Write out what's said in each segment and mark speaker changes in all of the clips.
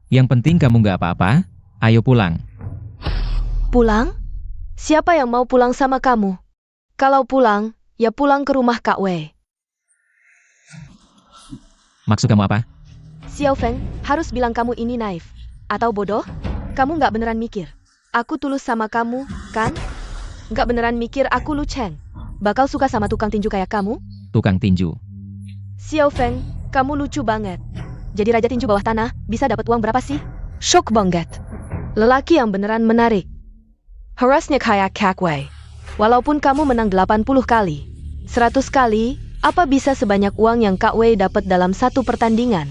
Speaker 1: Yang penting kamu nggak apa-apa, ayo pulang.
Speaker 2: Pulang? Siapa yang mau pulang sama kamu? Kalau pulang, ya pulang ke rumah Kak Wei.
Speaker 1: Maksud kamu apa?
Speaker 2: Xiao Feng, harus bilang kamu ini naif. Atau bodoh? Kamu nggak beneran mikir. Aku tulus sama kamu, kan? Nggak beneran mikir aku Lu Cheng. Bakal suka sama tukang tinju kayak kamu?
Speaker 1: Tukang tinju.
Speaker 2: Xiao Feng, kamu lucu banget. Jadi raja tinju bawah tanah, bisa dapat uang berapa sih? Shock banget. Lelaki yang beneran menarik. Harusnya kayak Kak Wei. Walaupun kamu menang 80 kali, 100 kali, apa bisa sebanyak uang yang Kak Wei dapat dalam satu pertandingan?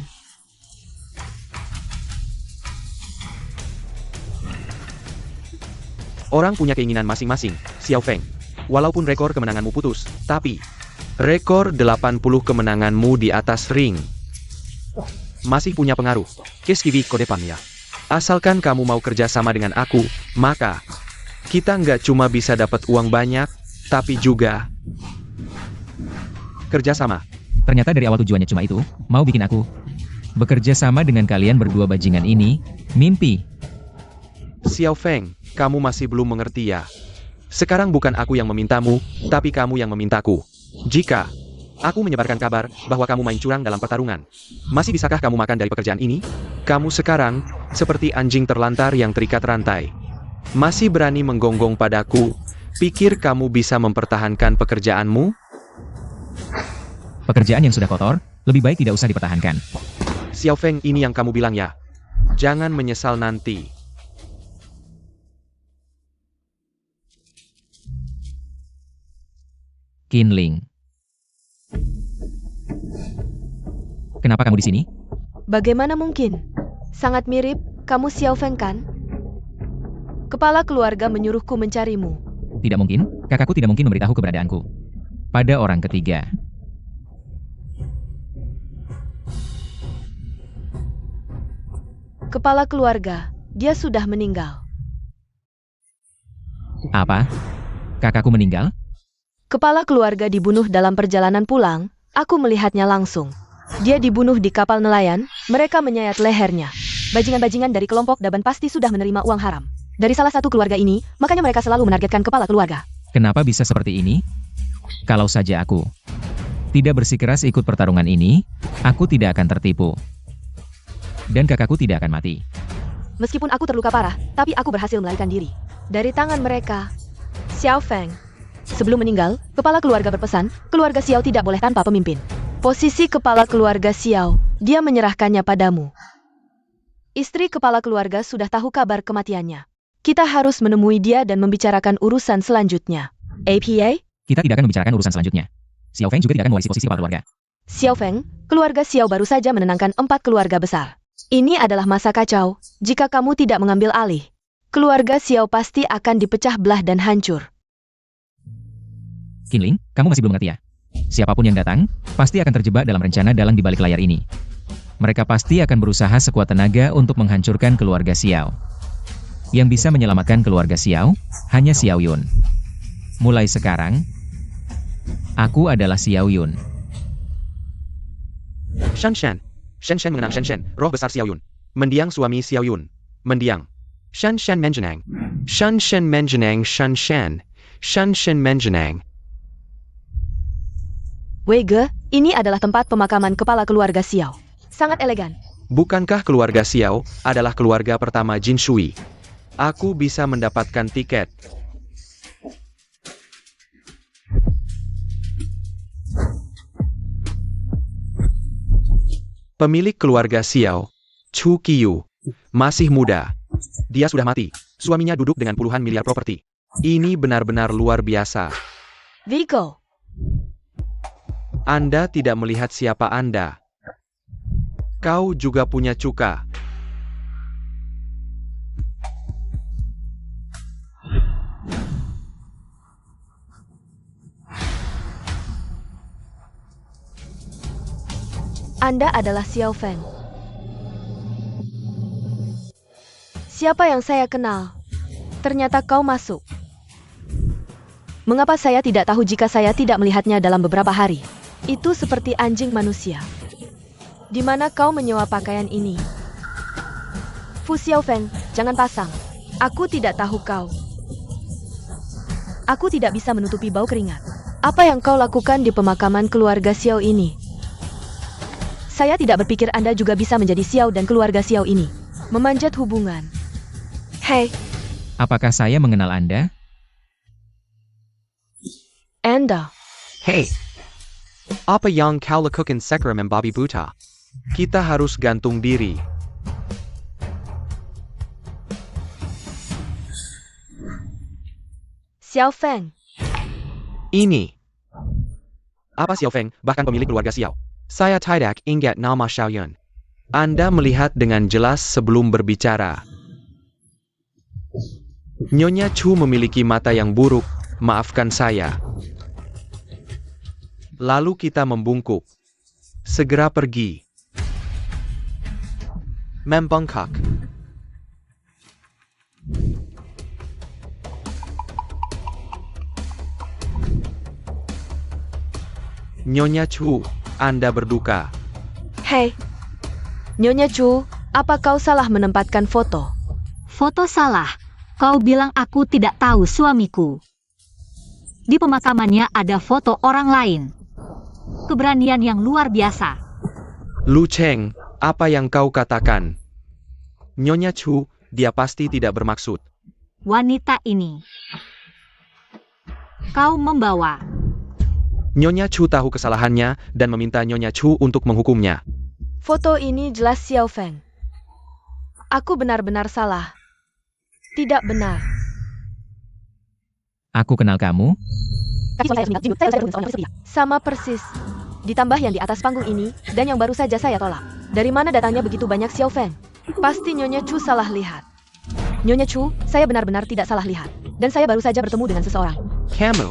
Speaker 3: Orang punya keinginan masing-masing, Xiao Feng. Walaupun rekor kemenanganmu putus, tapi rekor 80 kemenanganmu di atas ring masih punya pengaruh. Keskivi kodepan ya. Asalkan kamu mau kerja sama dengan aku, maka kita nggak cuma bisa dapat uang banyak, tapi juga kerja sama.
Speaker 1: Ternyata dari awal tujuannya cuma itu, mau bikin aku bekerja sama dengan kalian berdua bajingan ini, mimpi.
Speaker 3: Xiao Feng, kamu masih belum mengerti ya. Sekarang bukan aku yang memintamu, tapi kamu yang memintaku. Jika aku menyebarkan kabar bahwa kamu main curang dalam pertarungan, masih bisakah kamu makan dari pekerjaan ini? Kamu sekarang seperti anjing terlantar yang terikat rantai. Masih berani menggonggong padaku? Pikir kamu bisa mempertahankan pekerjaanmu?
Speaker 1: Pekerjaan yang sudah kotor, lebih baik tidak usah dipertahankan.
Speaker 3: Xiao Feng, ini yang kamu bilang ya. Jangan menyesal nanti.
Speaker 1: Qinling. Kenapa kamu di sini?
Speaker 2: Bagaimana mungkin? Sangat mirip, kamu Xiao Feng kan? Kepala keluarga menyuruhku mencarimu.
Speaker 1: Tidak mungkin, kakakku tidak mungkin memberitahu keberadaanku pada orang ketiga.
Speaker 2: Kepala keluarga, dia sudah meninggal.
Speaker 1: Apa? Kakakku meninggal?
Speaker 2: Kepala keluarga dibunuh dalam perjalanan pulang, aku melihatnya langsung. Dia dibunuh di kapal nelayan, mereka menyayat lehernya. Bajingan-bajingan dari kelompok Daban pasti sudah menerima uang haram dari salah satu keluarga ini, makanya mereka selalu menargetkan kepala keluarga.
Speaker 1: Kenapa bisa seperti ini? Kalau saja aku tidak bersikeras ikut pertarungan ini, aku tidak akan tertipu. Dan kakakku tidak akan mati.
Speaker 2: Meskipun aku terluka parah, tapi aku berhasil melarikan diri dari tangan mereka. Xiao Feng. Sebelum meninggal, kepala keluarga berpesan, keluarga Xiao tidak boleh tanpa pemimpin. Posisi kepala keluarga Xiao, dia menyerahkannya padamu. Istri kepala keluarga sudah tahu kabar kematiannya. Kita harus menemui dia dan membicarakan urusan selanjutnya. APA?
Speaker 1: Kita tidak akan membicarakan urusan selanjutnya. Xiao Feng juga tidak akan mewarisi posisi kepala keluarga.
Speaker 2: Xiao Feng, keluarga Xiao baru saja menenangkan 4 keluarga besar. Ini adalah masa kacau, jika kamu tidak mengambil alih. Keluarga Xiao pasti akan dipecah belah dan hancur.
Speaker 1: Qinling, kamu masih belum mengerti ya? Siapapun yang datang, pasti akan terjebak dalam rencana dalang di balik layar ini. Mereka pasti akan berusaha sekuat tenaga untuk menghancurkan keluarga Xiao. Yang bisa menyelamatkan keluarga Xiao, hanya Xiao Yun. Mulai sekarang, aku adalah Xiao Yun.
Speaker 3: Shan Shan. Shan Shan mengenang Shan Shan, roh besar Xiao Yun. Mendiang suami Xiao Yun. Mendiang. Shan Shan menjenang. Shan Shan menjenang Shan Shan. Shan Shan menjenang.
Speaker 2: Wege, ini adalah tempat pemakaman kepala keluarga Xiao. Sangat elegan.
Speaker 3: Bukankah keluarga Xiao adalah keluarga pertama Jin Shui? Aku bisa mendapatkan tiket. Pemilik keluarga Xiao, Chu Qiyu, masih muda. Dia sudah mati. Suaminya duduk dengan puluhan miliar properti. Ini benar-benar luar biasa.
Speaker 2: Vigo.
Speaker 3: Anda tidak melihat siapa Anda. Kau juga punya cuka.
Speaker 2: Anda adalah Xiao Feng. Siapa yang saya kenal? Ternyata kau masuk. Mengapa saya tidak tahu jika saya tidak melihatnya dalam beberapa hari? Itu seperti anjing manusia. Di mana kau menyewa pakaian ini? Fu Xiaofeng, jangan pasang. Aku tidak tahu kau. Aku tidak bisa menutupi bau keringat. Apa yang kau lakukan di pemakaman keluarga Xiao ini? Saya tidak berpikir Anda juga bisa menjadi Xiao dan keluarga Xiao ini. Memanjat hubungan. Hei,
Speaker 1: Apakah saya mengenal Anda?
Speaker 2: Anda.
Speaker 3: Hei, apa yang kau lakukan sekarang membabi buta? Kita harus gantung diri.
Speaker 2: Xiao Feng.
Speaker 3: Ini. Apa Xiao Feng, bahkan pemilik keluarga Xiao? Saya tidak ingat nama Xiao Yun. Anda melihat dengan jelas sebelum berbicara. Nyonya Chu memiliki mata yang buruk, maafkan saya. Lalu kita membungkuk. Segera pergi. Membengkak. Nyonya Chu, Anda berduka.
Speaker 2: Hei, Nyonya Chu, apa kau salah menempatkan foto?
Speaker 4: Foto salah. Kau bilang aku tidak tahu suamiku. Di pemakamannya ada foto orang lain. Keberanian yang luar biasa.
Speaker 3: Lu Cheng, apa yang kau katakan? Nyonya Chu, dia pasti tidak bermaksud.
Speaker 4: Wanita ini. Kau membawa.
Speaker 3: Nyonya Chu tahu kesalahannya dan meminta Nyonya Chu untuk menghukumnya.
Speaker 2: Foto ini jelas Xiao Feng. Aku benar-benar salah. Tidak benar.
Speaker 1: Aku kenal kamu?
Speaker 2: Sama persis. Ditambah yang di atas panggung ini, dan yang baru saja saya tolak. Dari mana datangnya begitu banyak Xiao Feng? Pasti Nyonya Chu salah lihat. Nyonya Chu, saya benar-benar tidak salah lihat. Dan saya baru saja bertemu dengan seseorang.
Speaker 3: Kamu.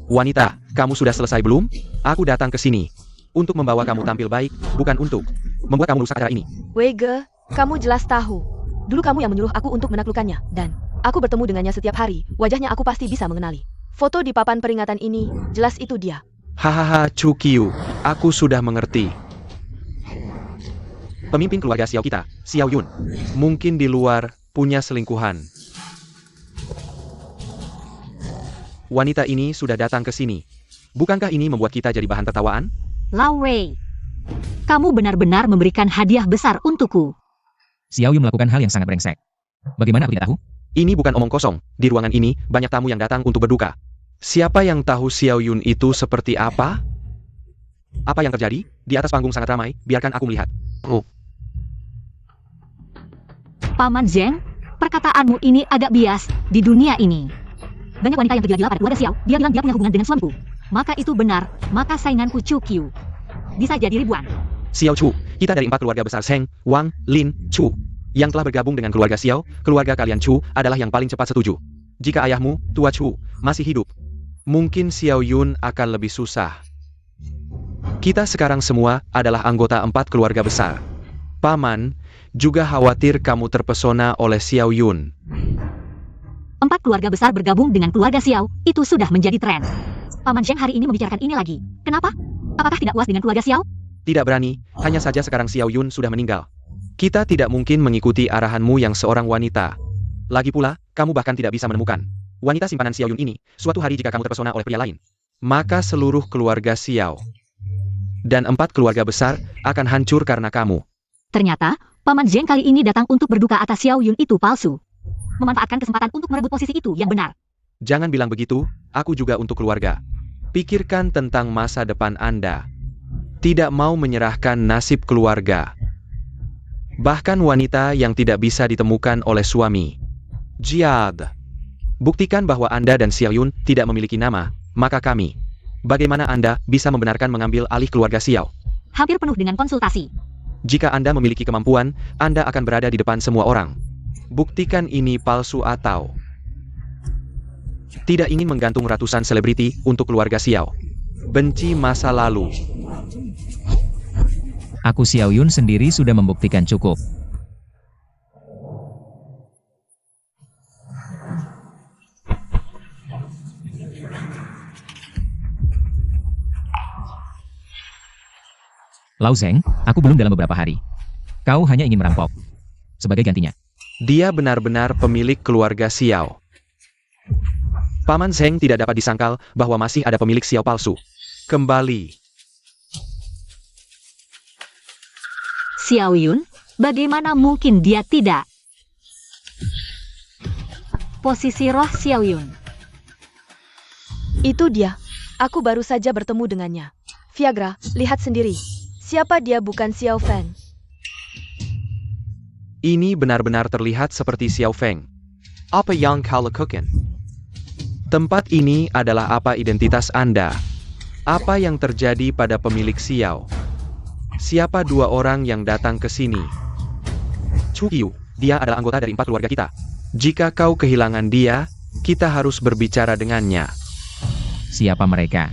Speaker 3: Wanita, kamu sudah selesai belum? Aku datang ke sini untuk membawa kamu tampil baik, bukan untuk membuat kamu rusak acara ini.
Speaker 2: Weige, kamu jelas tahu. Dulu kamu yang menyuruh aku untuk menaklukkannya, dan aku bertemu dengannya setiap hari. Wajahnya aku pasti bisa mengenali. Foto di papan peringatan ini, jelas itu dia.
Speaker 3: Hahaha, Chu Qiu, aku sudah mengerti. Pemimpin keluarga Xiao kita, Xiao Yun, mungkin di luar punya selingkuhan. Wanita ini sudah datang ke sini. Bukankah ini membuat kita jadi bahan tertawaan?
Speaker 4: Lao Wei. Kamu benar-benar memberikan hadiah besar untukku.
Speaker 1: Xiao Yun melakukan hal yang sangat brengsek. Bagaimana aku tidak tahu?
Speaker 3: Ini bukan omong kosong. Di ruangan ini, banyak tamu yang datang untuk berduka. Siapa yang tahu Xiao Yun itu seperti apa? Apa yang terjadi? Di atas panggung sangat ramai, biarkan aku melihat. Oh,
Speaker 4: Paman Zheng, perkataanmu ini agak bias di dunia ini. Banyak wanita yang tergila-gila pada keluarga Xiao. Dia bilang dia punya hubungan dengan suamiku. Maka itu benar, maka sainganku Chu Qiu. Bisa jadi ribuan.
Speaker 3: Xiao Chu, kita dari 4 keluarga besar Sheng, Wang, Lin, Chu. Yang telah bergabung dengan keluarga Xiao, keluarga kalian Chu adalah yang paling cepat setuju. Jika ayahmu, tua Chu, masih hidup, mungkin Xiao Yun akan lebih susah. Kita sekarang semua adalah anggota 4 keluarga besar. Paman, juga khawatir kamu terpesona oleh Xiao Yun.
Speaker 4: 4 keluarga besar bergabung dengan keluarga Xiao, itu sudah menjadi tren. Paman Zheng hari ini membicarakan ini lagi. Kenapa? Apakah tidak puas dengan keluarga Xiao?
Speaker 3: Tidak berani, hanya saja sekarang Xiao Yun sudah meninggal. Kita tidak mungkin mengikuti arahanmu yang seorang wanita. Lagi pula, kamu bahkan tidak bisa menemukan wanita simpanan Xiao Yun ini, suatu hari jika kamu terpesona oleh pria lain. Maka seluruh keluarga Xiao dan 4 keluarga besar akan hancur karena kamu.
Speaker 4: Ternyata, Paman Zheng kali ini datang untuk berduka atas Xiao Yun itu palsu. Memanfaatkan kesempatan untuk merebut posisi itu yang benar.
Speaker 3: Jangan bilang begitu, aku juga untuk keluarga. Pikirkan tentang masa depan Anda. Tidak mau menyerahkan nasib keluarga. Bahkan wanita yang tidak bisa ditemukan oleh suami. Jihad. Buktikan bahwa Anda dan Xiao Yun tidak memiliki nama, maka kami. Bagaimana Anda bisa membenarkan mengambil alih keluarga Xiao?
Speaker 4: Hampir penuh dengan konsultasi.
Speaker 3: Jika Anda memiliki kemampuan, Anda akan berada di depan semua orang. Buktikan ini palsu atau tidak ingin menggantung ratusan selebriti untuk keluarga Xiao. Benci masa lalu.
Speaker 1: Aku Xiao Yun sendiri sudah membuktikan cukup. Lao Zheng, aku belum dalam beberapa hari. Kau hanya ingin merampok. sebagai gantinya.
Speaker 3: Dia benar-benar pemilik keluarga Xiao. Paman Zheng tidak dapat disangkal bahwa masih ada pemilik Xiao palsu. Kembali.
Speaker 4: Xiao Yun, bagaimana mungkin dia tidak? Posisi roh Xiao Yun.
Speaker 2: Itu dia. Aku baru saja bertemu dengannya. Viagra, lihat sendiri. Siapa dia bukan Xiao Feng?
Speaker 3: Ini benar-benar terlihat seperti Xiao Feng. Apa yang kau lakukan? Tempat ini adalah apa identitas Anda? Apa yang terjadi pada pemilik Xiao? Siapa dua orang yang datang ke sini? Chu Qiu, dia adalah anggota dari 4 keluarga kita. Jika kau kehilangan dia, kita harus berbicara dengannya.
Speaker 1: Siapa mereka?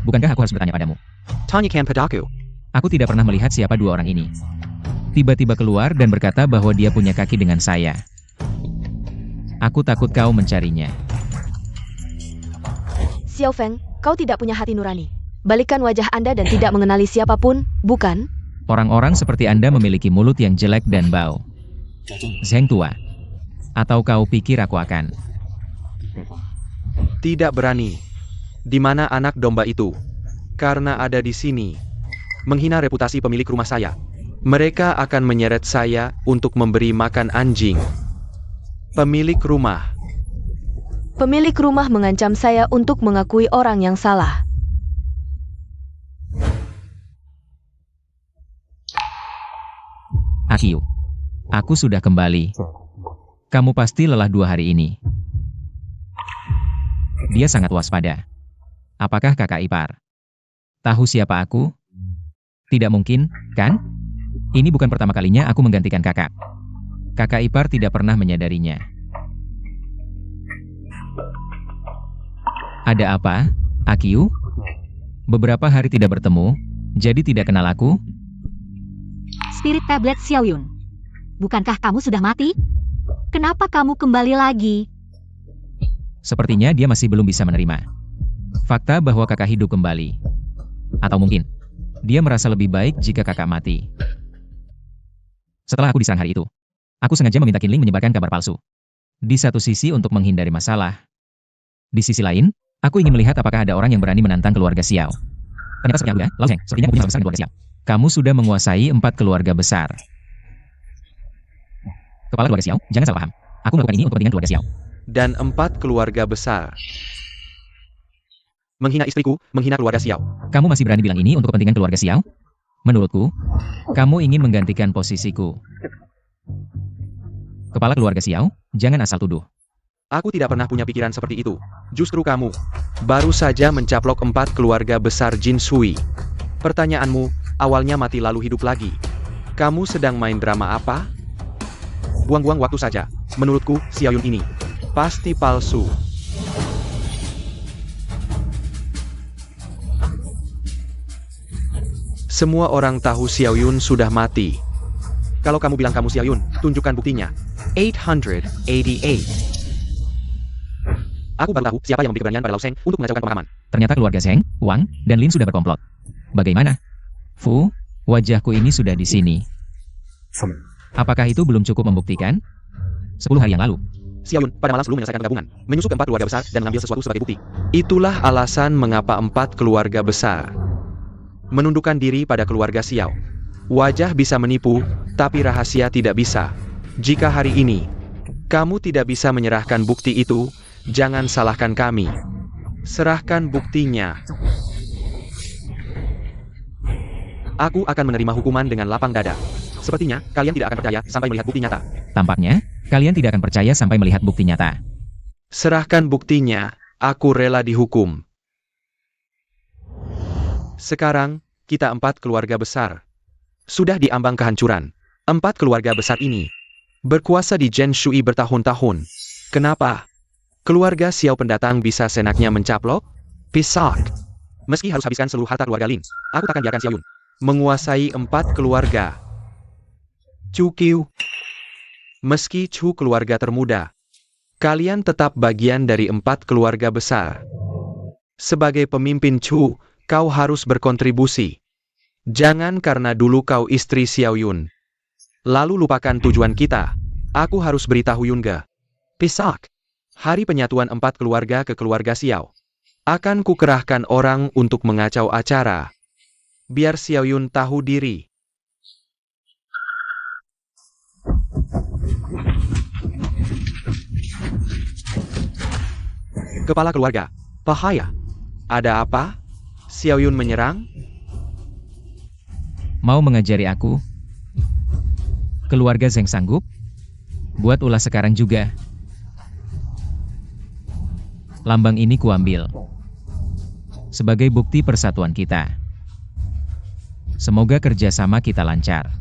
Speaker 1: Bukankah aku harus bertanya padamu?
Speaker 3: Tanyakan padaku.
Speaker 1: Aku tidak pernah melihat siapa dua orang ini. Tiba-tiba keluar dan berkata bahwa dia punya kaki dengan saya. Aku takut kau mencarinya.
Speaker 2: Xiao Feng, kau tidak punya hati nurani. Balikan wajah Anda dan tidak mengenali siapapun, bukan?
Speaker 1: Orang-orang seperti Anda memiliki mulut yang jelek dan bau. Zheng tua. Atau kau pikir aku akan?
Speaker 3: Tidak berani. Di mana anak domba itu? Karena ada di sini. Menghina reputasi pemilik rumah saya. Mereka akan menyeret saya untuk memberi makan anjing. Pemilik rumah.
Speaker 2: Pemilik rumah mengancam saya untuk mengakui orang yang salah.
Speaker 1: Akiu. Aku sudah kembali. Kamu pasti lelah 2 hari ini. Dia sangat waspada. Apakah kakak ipar? Tahu siapa aku? Tidak mungkin, kan? Ini bukan pertama kalinya aku menggantikan kakak. Kakak ipar tidak pernah menyadarinya. Ada apa, Akiu? Beberapa hari tidak bertemu, jadi tidak kenal aku?
Speaker 4: Spirit tablet Xiao Yun. Bukankah kamu sudah mati? Kenapa kamu kembali lagi?
Speaker 1: Sepertinya dia masih belum bisa menerima fakta bahwa kakak hidup kembali. Atau mungkin, dia merasa lebih baik jika kakak mati. Setelah aku diserang hari itu, aku sengaja meminta Qinling menyebarkan kabar palsu. Di satu sisi untuk menghindari masalah. Di sisi lain, aku ingin melihat apakah ada orang yang berani menantang keluarga Xiao. Ternyata seperti aku ya, Lao Zheng, sepertinya punya masalah besar dengan keluarga Xiao. Kamu sudah menguasai 4 keluarga besar. Kepala keluarga Xiao, jangan salah paham. Aku melakukan ini untuk kepentingan keluarga Xiao.
Speaker 3: Dan 4 keluarga besar. Menghina istriku, menghina keluarga Xiao.
Speaker 1: Kamu masih berani bilang ini untuk kepentingan keluarga Xiao? Menurutku, kamu ingin menggantikan posisiku. Kepala keluarga Xiao, jangan asal tuduh.
Speaker 3: Aku tidak pernah punya pikiran seperti itu. Justru kamu. Baru saja mencaplok 4 keluarga besar Jin Shui. Pertanyaanmu, awalnya mati lalu hidup lagi. Kamu sedang main drama apa? Buang-buang waktu saja. Menurutku, Xiao Yun ini pasti palsu. Semua orang tahu Xiao Yun sudah mati. Kalau kamu bilang kamu Xiao Yun, tunjukkan buktinya. 888. Aku baru tahu siapa yang memberi keberanian pada Lao Zheng untuk mengacaukan pemakaman.
Speaker 1: Ternyata keluarga Zheng, Wang, dan Lin sudah berkomplot. Bagaimana? Fu, wajahku ini sudah di sini. Apakah itu belum cukup membuktikan? 10 hari yang lalu.
Speaker 3: Xiao Yun pada malam sebelum menyelesaikan penggabungan, menyusup ke 4 keluarga besar dan mengambil sesuatu sebagai bukti. Itulah alasan mengapa 4 keluarga besar menundukkan diri pada keluarga Xiao. Wajah bisa menipu, tapi rahasia tidak bisa. Jika hari ini kamu tidak bisa menyerahkan bukti itu, jangan salahkan kami. Serahkan buktinya. Aku akan menerima hukuman dengan lapang dada. Sepertinya, kalian tidak akan percaya sampai melihat bukti nyata.
Speaker 1: Tampaknya, kalian tidak akan percaya sampai melihat bukti nyata.
Speaker 3: Serahkan buktinya, aku rela dihukum. Sekarang, kita 4 keluarga besar. Sudah diambang kehancuran. 4 keluarga besar ini berkuasa di Zhen Shui bertahun-tahun. Kenapa? Keluarga Xiao pendatang bisa senaknya mencaplok? Pisak. Meski harus habiskan seluruh harta keluarga Lin, aku takkan biarkan Xiao Yun menguasai 4 keluarga. Chu Qiu. Meski Chu keluarga termuda, kalian tetap bagian dari 4 keluarga besar. Sebagai pemimpin Chu, kau harus berkontribusi. Jangan karena dulu kau istri Xiao Yun. Lalu lupakan tujuan kita. Aku harus beritahu Yunga. Besok, hari penyatuan 4 keluarga ke keluarga Xiao. Akan kukerahkan orang untuk mengacau acara. Biar Xiao Yun tahu diri. Kepala keluarga. Bahaya. Ada apa? Xiao Yun menyerang?
Speaker 1: Mau mengajari aku? Keluarga Zheng sanggup? Buat ulah sekarang juga. Lambang ini kuambil sebagai bukti persatuan kita. Semoga kerjasama kita lancar.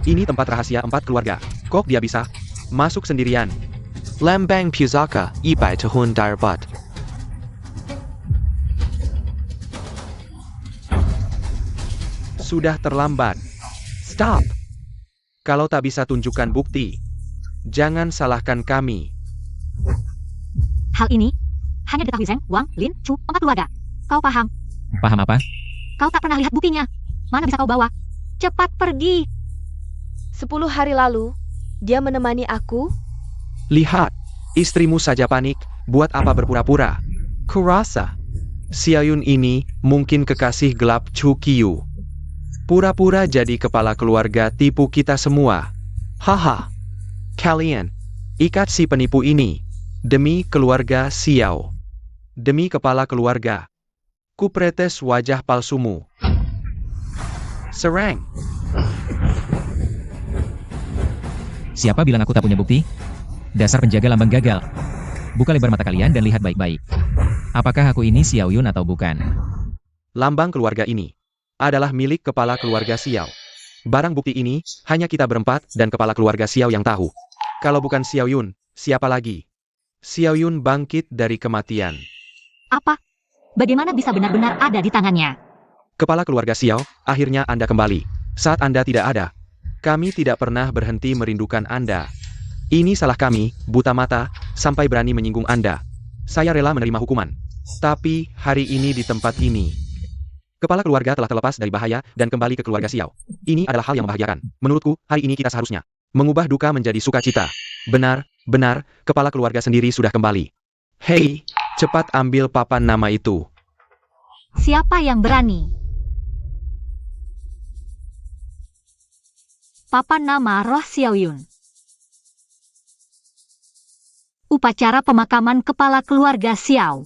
Speaker 3: Ini tempat rahasia 4 keluarga. Kok dia bisa masuk sendirian? Lambang Pusaka 100 tahun darbat. Sudah terlambat. Stop. Kalau tak bisa tunjukkan bukti, jangan salahkan kami.
Speaker 4: Hal ini hanya diketahui Zheng, Wang, Lin, Chu, 4 keluarga. Kau paham?
Speaker 1: Paham apa?
Speaker 4: Kau tak pernah lihat buktinya. Mana bisa kau bawa? Cepat pergi.
Speaker 2: 10 hari lalu, dia menemani aku.
Speaker 3: Lihat, istrimu saja panik, buat apa berpura-pura? Kurasa, Xiao Yun ini mungkin kekasih gelap Chu Qiu. Pura-pura jadi kepala keluarga tipu kita semua. Haha. Kalian, ikat si penipu ini. Demi keluarga Xiao. Demi kepala keluarga. Kupretes wajah palsumu. Serang.
Speaker 1: Siapa bilang aku tak punya bukti? Dasar penjaga lambang gagal. Buka lebar mata kalian dan lihat baik-baik. Apakah aku ini Xiao Yun atau bukan?
Speaker 3: Lambang keluarga ini adalah milik kepala keluarga Xiao. Barang bukti ini hanya kita berempat dan kepala keluarga Xiao yang tahu. Kalau bukan Xiao Yun, siapa lagi? Xiao Yun bangkit dari kematian.
Speaker 4: Apa? Bagaimana bisa benar-benar ada di tangannya?
Speaker 3: Kepala keluarga Xiao, akhirnya Anda kembali. Saat Anda tidak ada, kami tidak pernah berhenti merindukan Anda. Ini salah kami, buta mata, sampai berani menyinggung Anda. Saya rela menerima hukuman. Tapi, hari ini di tempat ini, kepala keluarga telah terlepas dari bahaya dan kembali ke keluarga Xiao. Ini adalah hal yang membahagiakan. Menurutku, hari ini kita seharusnya mengubah duka menjadi sukacita. Benar, kepala keluarga sendiri sudah kembali. Hei, cepat ambil papan nama itu.
Speaker 4: Siapa yang berani? Papan nama Roh Xiao Yun. Upacara pemakaman kepala keluarga Xiao.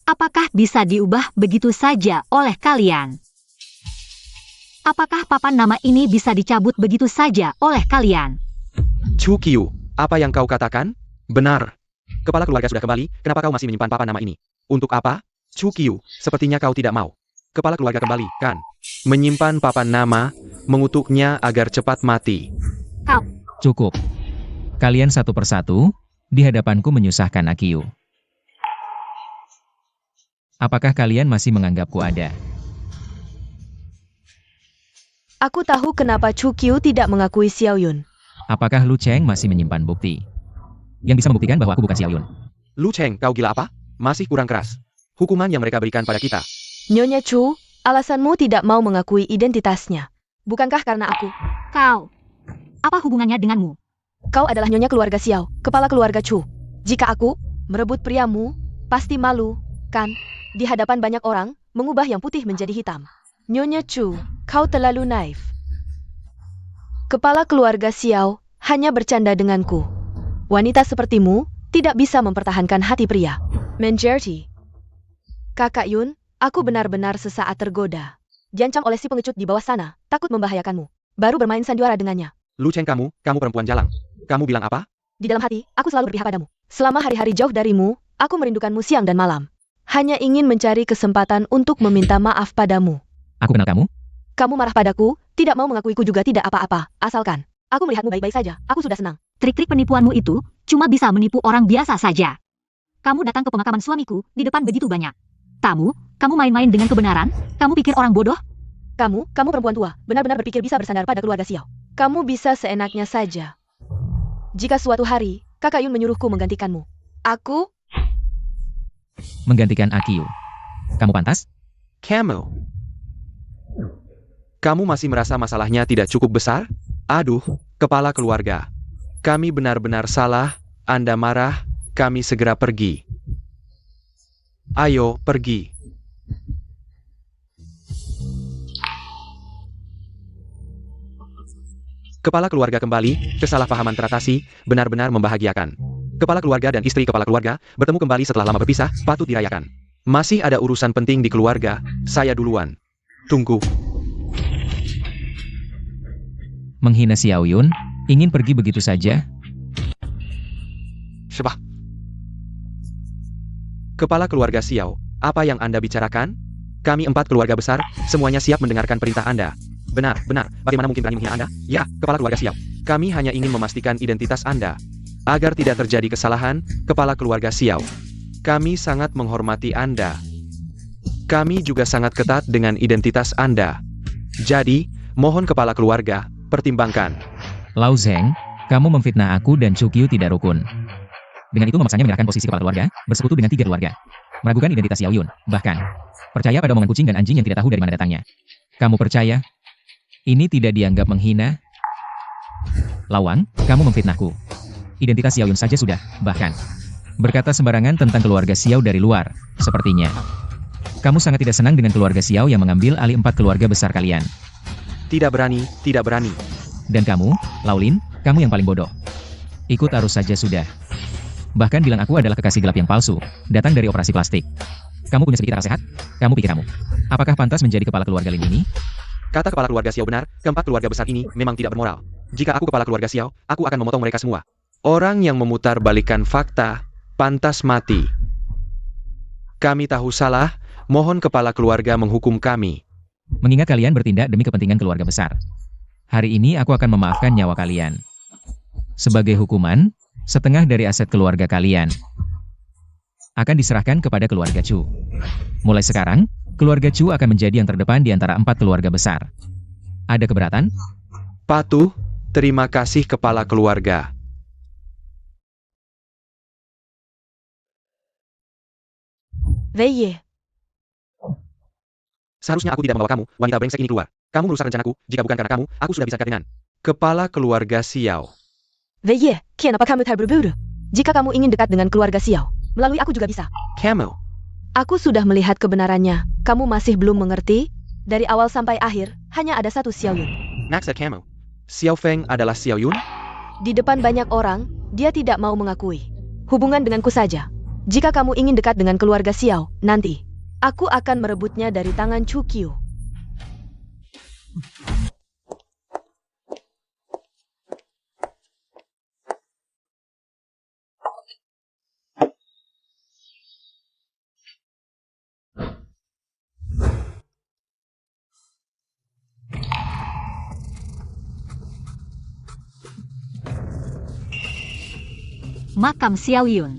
Speaker 4: Apakah bisa diubah begitu saja oleh kalian? Apakah papan nama ini bisa dicabut begitu saja oleh kalian?
Speaker 3: Chu Qiu, apa yang kau katakan? Benar. Kepala keluarga sudah kembali, kenapa kau masih menyimpan papan nama ini? Untuk apa? Chu Qiu, sepertinya kau tidak mau. Kepala keluarga kembali, kan? Menyimpan papan nama, mengutuknya agar cepat mati.
Speaker 4: Kau.
Speaker 1: Cukup. Kalian satu persatu, di hadapanku menyusahkan Akiu. Apakah kalian masih menganggapku ada?
Speaker 2: Aku tahu kenapa Chu Qiu tidak mengakui Xiao Yun.
Speaker 1: Apakah Lu Cheng masih menyimpan bukti yang bisa membuktikan bahwa aku bukan Xiao Yun?
Speaker 3: Lu Cheng, kau gila apa? Masih kurang keras. Hukuman yang mereka berikan pada kita.
Speaker 2: Nyonya Chu, alasanmu tidak mau mengakui identitasnya. Bukankah karena aku?
Speaker 4: Kau. Apa hubungannya denganmu?
Speaker 2: Kau adalah nyonya keluarga Xiao, kepala keluarga Chu. Jika aku merebut priamu, pasti malu, kan? Di hadapan banyak orang, mengubah yang putih menjadi hitam. Nyonya Chu, kau terlalu naif. Kepala keluarga Xiao hanya bercanda denganku. Wanita sepertimu tidak bisa mempertahankan hati pria. Menjerti. Kakak Yun, aku benar-benar sesaat tergoda. Diancam oleh si pengecut di bawah sana, takut membahayakanmu. Baru bermain sandiwara dengannya.
Speaker 3: Lu Cheng, kamu perempuan jalang. Kamu bilang apa?
Speaker 2: Di dalam hati, aku selalu berpihak padamu. Selama hari-hari jauh darimu, aku merindukanmu siang dan malam. Hanya ingin mencari kesempatan untuk meminta maaf padamu.
Speaker 1: Aku kenal kamu?
Speaker 2: Kamu marah padaku, tidak mau mengakuiku juga tidak apa-apa, asalkan aku melihatmu baik-baik saja, aku sudah senang.
Speaker 4: Trik-trik penipuanmu itu cuma bisa menipu orang biasa saja. Kamu datang ke pemakaman suamiku di depan begitu banyak. Kamu main-main dengan kebenaran? Kamu pikir orang bodoh?
Speaker 2: Kamu perempuan tua, benar-benar berpikir bisa bersandar pada keluarga Xiao. Kamu bisa seenaknya saja. Jika suatu hari, Kakak Yun menyuruhku menggantikanmu, aku
Speaker 1: Menggantikan Akiu. Kamu pantas?
Speaker 3: Kamu. Kamu masih merasa masalahnya tidak cukup besar? Aduh, kepala keluarga. Kami benar-benar salah, Anda marah, kami segera pergi. Ayo, pergi. Kepala keluarga kembali, kesalahpahaman teratasi, benar-benar membahagiakan. Kepala keluarga dan istri kepala keluarga bertemu kembali setelah lama berpisah, patut dirayakan. Masih ada urusan penting di keluarga, saya duluan. Tunggu.
Speaker 1: Menghina Xiao Yun, ingin pergi begitu saja?
Speaker 3: Syabah. Kepala keluarga Xiao, apa yang Anda bicarakan? Kami 4 keluarga besar, semuanya siap mendengarkan perintah Anda. Benar, bagaimana mungkin berani menghina Anda? Ya, kepala keluarga Xiao. Kami hanya ingin memastikan identitas Anda. Agar tidak terjadi kesalahan, kepala keluarga Xiao. Kami sangat menghormati Anda. Kami juga sangat ketat dengan identitas Anda. Jadi, mohon kepala keluarga, pertimbangkan.
Speaker 1: Lao Zheng, kamu memfitnah aku dan Chukyu tidak rukun. Dengan itu memaksanya menyerahkan posisi kepala keluarga, bersekutu dengan 3 keluarga. Meragukan identitas Xiao Yun, bahkan percaya pada omongan kucing dan anjing yang tidak tahu dari mana datangnya. Kamu percaya? Ini tidak dianggap menghina? Lawang, kamu memfitnahku. Identitas Xiao Yun saja sudah, bahkan berkata sembarangan tentang keluarga Xiao dari luar, sepertinya. Kamu sangat tidak senang dengan keluarga Xiao yang mengambil alih 4 keluarga besar kalian.
Speaker 3: Tidak berani, tidak berani.
Speaker 1: Dan kamu, Laolin, kamu yang paling bodoh. Ikut arus saja sudah. Bahkan bilang aku adalah kekasih gelap yang palsu, datang dari operasi plastik. Kamu punya sedikit akal sehat? Kamu pikir kamu, apakah pantas menjadi kepala keluarga Lin ini?
Speaker 3: Kata kepala keluarga Xiao benar, keempat keluarga besar ini memang tidak bermoral. Jika aku kepala keluarga Xiao, aku akan memotong mereka semua. Orang yang memutar balikan fakta, pantas mati. Kami tahu salah, mohon kepala keluarga menghukum kami.
Speaker 1: Mengingat kalian bertindak demi kepentingan keluarga besar. Hari ini aku akan memaafkan nyawa kalian. Sebagai hukuman, setengah dari aset keluarga kalian akan diserahkan kepada keluarga Chu. Mulai sekarang, keluarga Chu akan menjadi yang terdepan di antara 4 keluarga besar. Ada keberatan?
Speaker 3: Patuh, terima kasih kepala keluarga.
Speaker 2: Wei Ye,
Speaker 3: Seharusnya aku tidak membawa kamu, wanita brengsek ini keluar. Kamu merusak rencanaku, jika bukan karena kamu, aku sudah bisa dekat dengan kepala keluarga Xiao.
Speaker 2: Wei Ye, kenapa kamu terburu-buru? Jika kamu ingin dekat dengan keluarga Xiao, melalui aku juga bisa.
Speaker 3: Kamu.
Speaker 2: Aku sudah melihat kebenarannya. Kamu masih belum mengerti? Dari awal sampai akhir, hanya ada satu Xiao Yun.
Speaker 3: Maksud kamu, Xiao Feng adalah Xiao Yun?
Speaker 2: Di depan banyak orang, dia tidak mau mengakui. Hubungan denganku saja. Jika kamu ingin dekat dengan keluarga Xiao, nanti aku akan merebutnya dari tangan Chukyu.
Speaker 4: Makam Xiao Yun.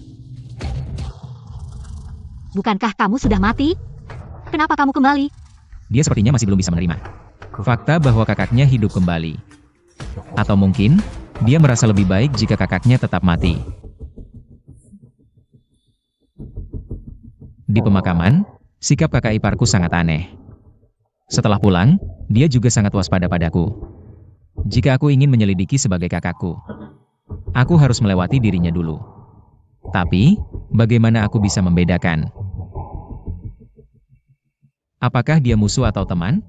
Speaker 4: Bukankah kamu sudah mati? Kenapa kamu kembali?
Speaker 1: Dia sepertinya masih belum bisa menerima fakta bahwa kakaknya hidup kembali. Atau mungkin, dia merasa lebih baik jika kakaknya tetap mati. Di pemakaman, sikap kakak iparku sangat aneh. Setelah pulang, dia juga sangat waspada padaku. Jika aku ingin menyelidiki sebagai kakakku, aku harus melewati dirinya dulu. Tapi, bagaimana aku bisa membedakan? Apakah dia musuh atau teman?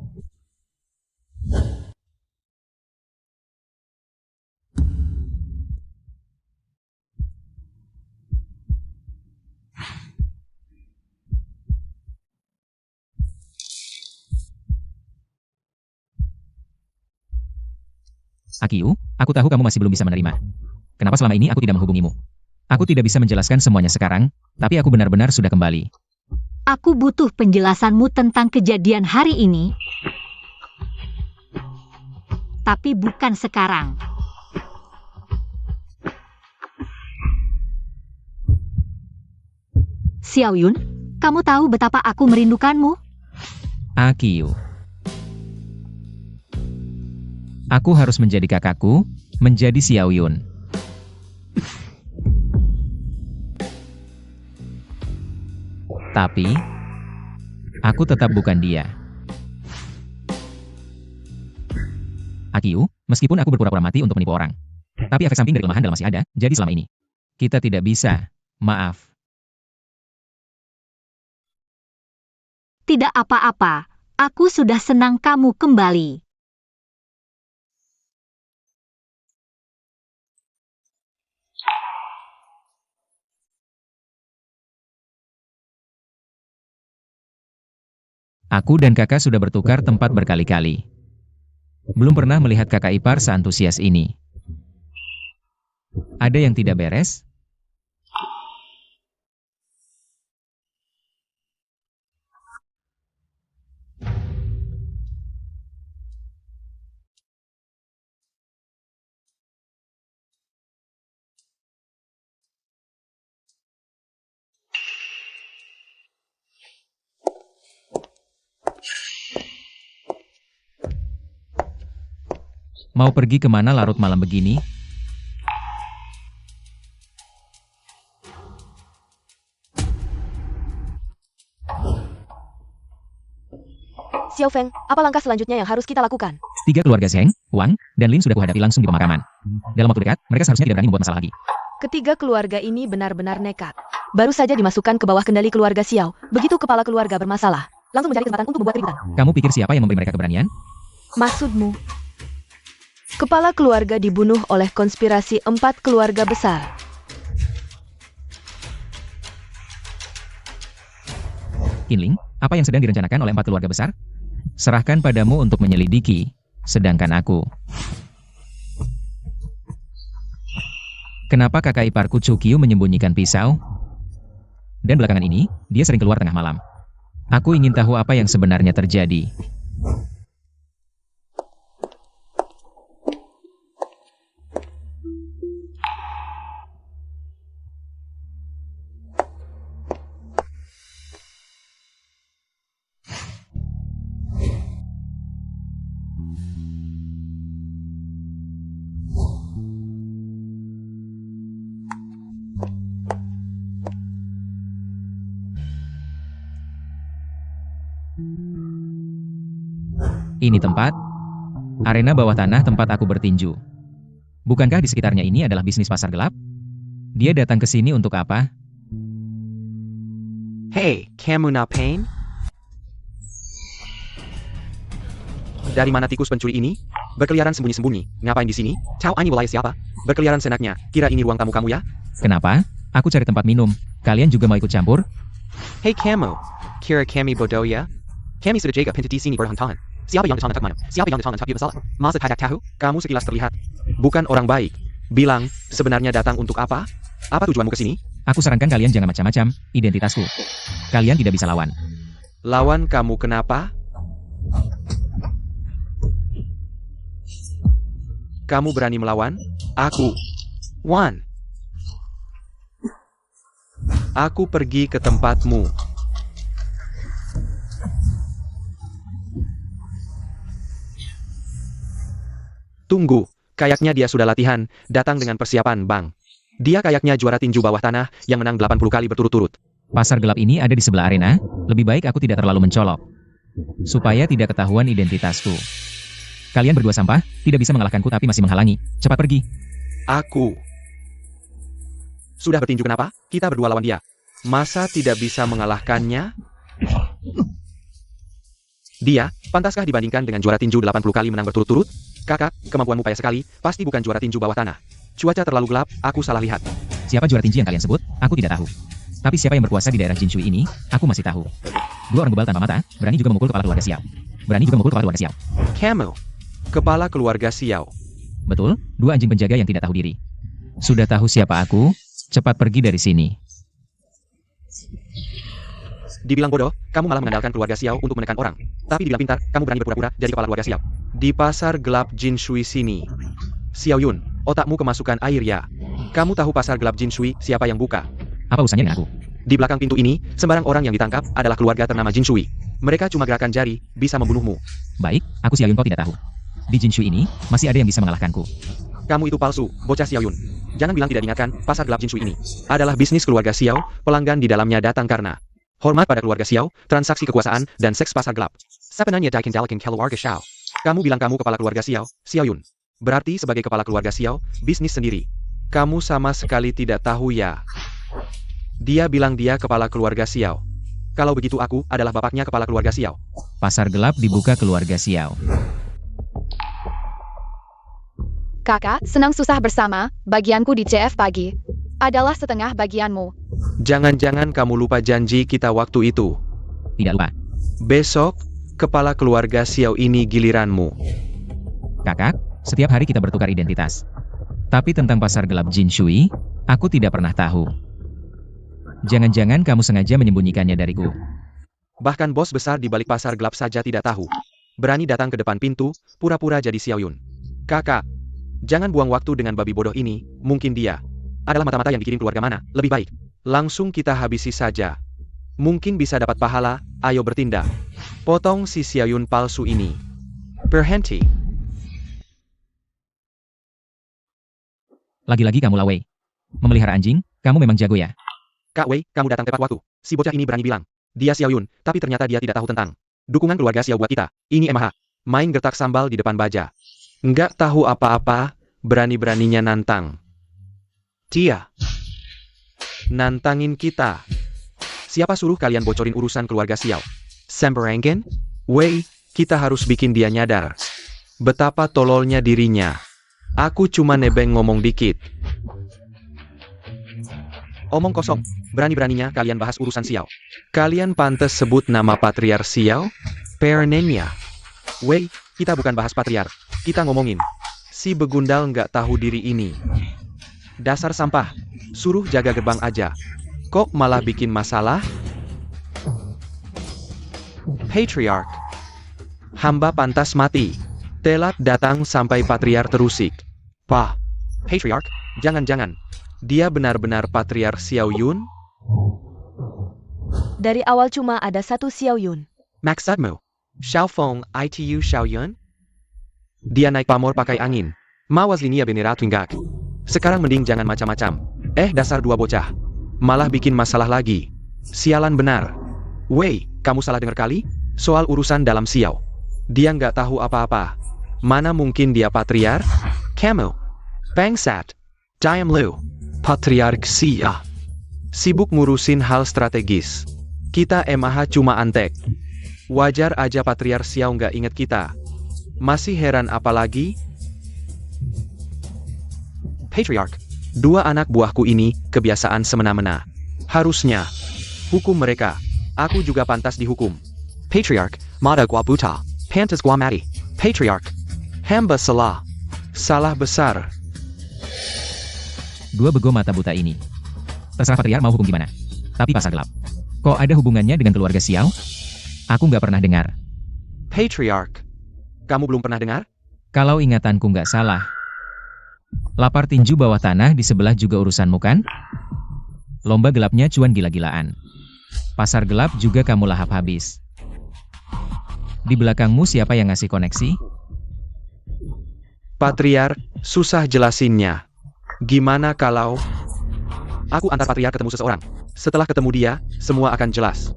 Speaker 1: Akiu, aku tahu kamu masih belum bisa menerima. Kenapa selama ini aku tidak menghubungimu? Aku tidak bisa menjelaskan semuanya sekarang, tapi aku benar-benar sudah kembali.
Speaker 4: Aku butuh penjelasanmu tentang kejadian hari ini. Tapi bukan sekarang. Xiao Yun, kamu tahu betapa aku merindukanmu?
Speaker 1: Akiu. Aku harus menjadi kakakku, menjadi Xiao Yun. Tapi, aku tetap bukan dia. Hakiu, meskipun aku berpura-pura mati untuk menipu orang. Tapi efek samping dari kelemahan dalam masih ada, jadi selama ini. Kita tidak bisa. Maaf.
Speaker 4: Tidak apa-apa. Aku sudah senang kamu kembali.
Speaker 1: Aku dan kakak sudah bertukar tempat berkali-kali. Belum pernah melihat kakak ipar seantusias ini. Ada yang tidak beres? Mau pergi kemana larut malam begini?
Speaker 2: Xiao Feng, apa langkah selanjutnya yang harus kita lakukan?
Speaker 1: 3 keluarga Zheng, Wang, dan Lin sudah kuhadapi langsung di pemakaman. Dalam waktu dekat, mereka seharusnya tidak berani membuat masalah lagi.
Speaker 2: Ketiga keluarga ini benar-benar nekat. Baru saja dimasukkan ke bawah kendali keluarga Xiao, begitu kepala keluarga bermasalah. Langsung mencari kesempatan untuk membuat keributan.
Speaker 1: Kamu pikir siapa yang memberi mereka keberanian?
Speaker 2: Maksudmu? Kepala keluarga dibunuh oleh konspirasi 4 keluarga besar.
Speaker 1: Qinling, apa yang sedang direncanakan oleh 4 keluarga besar? Serahkan padamu untuk menyelidiki, sedangkan aku. Kenapa kakak iparku Chukyu menyembunyikan pisau? Dan belakangan ini, dia sering keluar tengah malam. Aku ingin tahu apa yang sebenarnya terjadi. Ini tempat, arena bawah tanah tempat aku bertinju. Bukankah di sekitarnya ini adalah bisnis pasar gelap? Dia datang ke sini untuk apa?
Speaker 3: Hey, kamu ngapain? Dari mana tikus pencuri ini? Berkeliaran sembunyi-sembunyi. Ngapain di sini? Tahu ani wilayah siapa? Berkeliaran senaknya. Kira ini ruang tamu kamu ya?
Speaker 1: Kenapa? Aku cari tempat minum. Kalian juga mau ikut campur?
Speaker 3: Hey kamu, kira kami bodoh ya? Kami sudah jaga pintu di sini berhentakan. Siapa yang datang mana? Siapa yang datang tapi bersalah? Masa tidak tahu? Kamu sekilas terlihat bukan orang baik. Bilang, sebenarnya datang untuk apa? Apa tujuanmu ke sini?
Speaker 1: Aku sarankan kalian jangan macam-macam, identitasku. Kalian tidak bisa lawan.
Speaker 3: Lawan kamu kenapa? Kamu berani melawan? Aku. Wan. Aku pergi ke tempatmu. Tunggu, kayaknya dia sudah latihan, datang dengan persiapan bang. Dia kayaknya juara tinju bawah tanah yang menang 80 kali berturut-turut.
Speaker 1: Pasar gelap ini ada di sebelah arena, lebih baik aku tidak terlalu mencolok. Supaya tidak ketahuan identitasku. Kalian berdua sampah, tidak bisa mengalahkanku tapi masih menghalangi. Cepat pergi.
Speaker 3: Aku. Sudah bertinju kenapa? Kita berdua lawan dia. Masa tidak bisa mengalahkannya? Dia, pantaskah dibandingkan dengan juara tinju 80 kali menang berturut-turut? Kakak, kemampuanmu payah sekali, pasti bukan juara tinju bawah tanah. Cuaca terlalu gelap, aku salah lihat.
Speaker 1: Siapa juara tinju yang kalian sebut? Aku tidak tahu. Tapi siapa yang berkuasa di daerah Jinshui ini, aku masih tahu. 2 orang bebal tanpa mata, berani juga memukul kepala keluarga Xiao. Berani juga memukul kepala keluarga Xiao.
Speaker 3: Kamu, kepala keluarga Xiao.
Speaker 1: Betul, 2 anjing penjaga yang tidak tahu diri. Sudah tahu siapa aku? Cepat pergi dari sini.
Speaker 3: Dibilang bodoh, kamu malah mengandalkan keluarga Xiao untuk menekan orang. Tapi dibilang pintar, kamu berani berpura-pura jadi kepala keluarga Xiao. Di pasar gelap Jinshui sini. Xiao Yun, otakmu kemasukan air ya. Kamu tahu pasar gelap Jinshui siapa yang buka?
Speaker 1: Apa urusannya dengan aku?
Speaker 3: Di belakang pintu ini, sembarang orang yang ditangkap adalah keluarga ternama Jinshui. Mereka cuma gerakan jari, bisa membunuhmu.
Speaker 1: Baik, aku Xiao Yun kau tidak tahu. Di Jinshui ini, masih ada yang bisa mengalahkanku.
Speaker 3: Kamu itu palsu, bocah Xiao Yun. Jangan bilang tidak diingatkan, pasar gelap Jinshui ini adalah bisnis keluarga Xiao, pelanggan di dalamnya datang karena hormat pada keluarga Xiao, transaksi kekuasaan, dan seks pasar gelap. Sebenarnya daikin dalakin keluarga Xiao. Kamu bilang kamu kepala keluarga Xiao, Xiao Yun. Berarti sebagai kepala keluarga Xiao, bisnis sendiri. Kamu sama sekali tidak tahu ya. Dia bilang dia kepala keluarga Xiao. Kalau begitu aku adalah bapaknya kepala keluarga Xiao.
Speaker 1: Pasar gelap dibuka keluarga Xiao.
Speaker 5: Kakak, senang susah bersama, bagianku di CF pagi. Adalah setengah bagianmu.
Speaker 3: Jangan-jangan kamu lupa janji kita waktu itu.
Speaker 1: Tidak lupa.
Speaker 3: Besok, kepala keluarga Xiao ini giliranmu.
Speaker 1: Kakak, setiap hari kita bertukar identitas. Tapi tentang pasar gelap Jin Shui, aku tidak pernah tahu. Jangan-jangan kamu sengaja menyembunyikannya dariku.
Speaker 3: Bahkan bos besar di balik pasar gelap saja tidak tahu. Berani datang ke depan pintu, pura-pura jadi Xiao Yun. Kakak, jangan buang waktu dengan babi bodoh ini, mungkin dia adalah mata-mata yang dikirim keluarga mana, lebih baik. Langsung kita habisi saja. Mungkin bisa dapat pahala, ayo bertindak. Potong si Xiao Yun palsu ini. Berhenti.
Speaker 1: Lagi-lagi kamu Lawei. Memelihara anjing, kamu memang jago ya?
Speaker 3: Kak Wei, kamu datang tepat waktu. Si bocah ini berani bilang dia Xiao Yun, tapi ternyata dia tidak tahu tentang dukungan keluarga Xiao buat kita. Ini MH. Main gertak sambal di depan baja. Nggak tahu apa-apa, berani-beraninya nantang. Dia nantangin kita. Siapa suruh kalian bocorin urusan keluarga Xiao? Sembarangan? Wei, kita harus bikin dia nyadar betapa tololnya dirinya. Aku cuma nebeng ngomong dikit. Omong kosong, berani-beraninya kalian bahas urusan Xiao. Kalian pantas sebut nama patriar Xiao? Perenenya. Wei, kita bukan bahas patriar, kita ngomongin si begundal nggak tahu diri ini. Dasar sampah, suruh jaga gerbang aja. Kok malah bikin masalah? Patriarch. Hamba pantas mati. Telat datang sampai patriar terusik. Pah, Patriarch, jangan-jangan dia benar-benar patriar Xiao Yun?
Speaker 2: Dari awal cuma ada satu Xiao Yun.
Speaker 3: Maksudmu? Xiao Feng itu Xiao Yun? Dia naik pamor pakai angin. Mawas linia benera tunggak. Sekarang mending jangan macam-macam. Dasar dua bocah. Malah bikin masalah lagi. Sialan benar. Wei, kamu salah dengar kali? Soal urusan dalam Xiao. Dia nggak tahu apa-apa. Mana mungkin dia patriar? Kamu. Bangsat. Diam lu. Patriark Xiao. Sibuk ngurusin hal strategis. Kita MH cuma antek. Wajar aja patriar Xiao nggak inget kita. Masih heran apalagi? Patriarch. Dua anak buahku ini kebiasaan semena-mena. Harusnya hukum mereka. Aku juga pantas dihukum. Patriarch, mata gua buta. Pantas gua mati. Patriarch. Hamba salah. Salah besar.
Speaker 1: Dua bego mata buta ini. Terserah patriar mau hukum gimana. Tapi pasar gelap. Kok ada hubungannya dengan keluarga Xiao? Aku nggak pernah dengar.
Speaker 3: Patriarch. Kamu belum pernah dengar?
Speaker 1: Kalau ingatanku nggak salah. Lapar tinju bawah tanah di sebelah juga urusanmu kan? Lomba gelapnya cuan gila-gilaan. Pasar gelap juga kamu lahap habis. Di belakangmu siapa yang ngasih koneksi?
Speaker 3: Patriar, susah jelasinnya. Gimana kalau aku antar patriar ketemu seseorang? Setelah ketemu dia, semua akan jelas.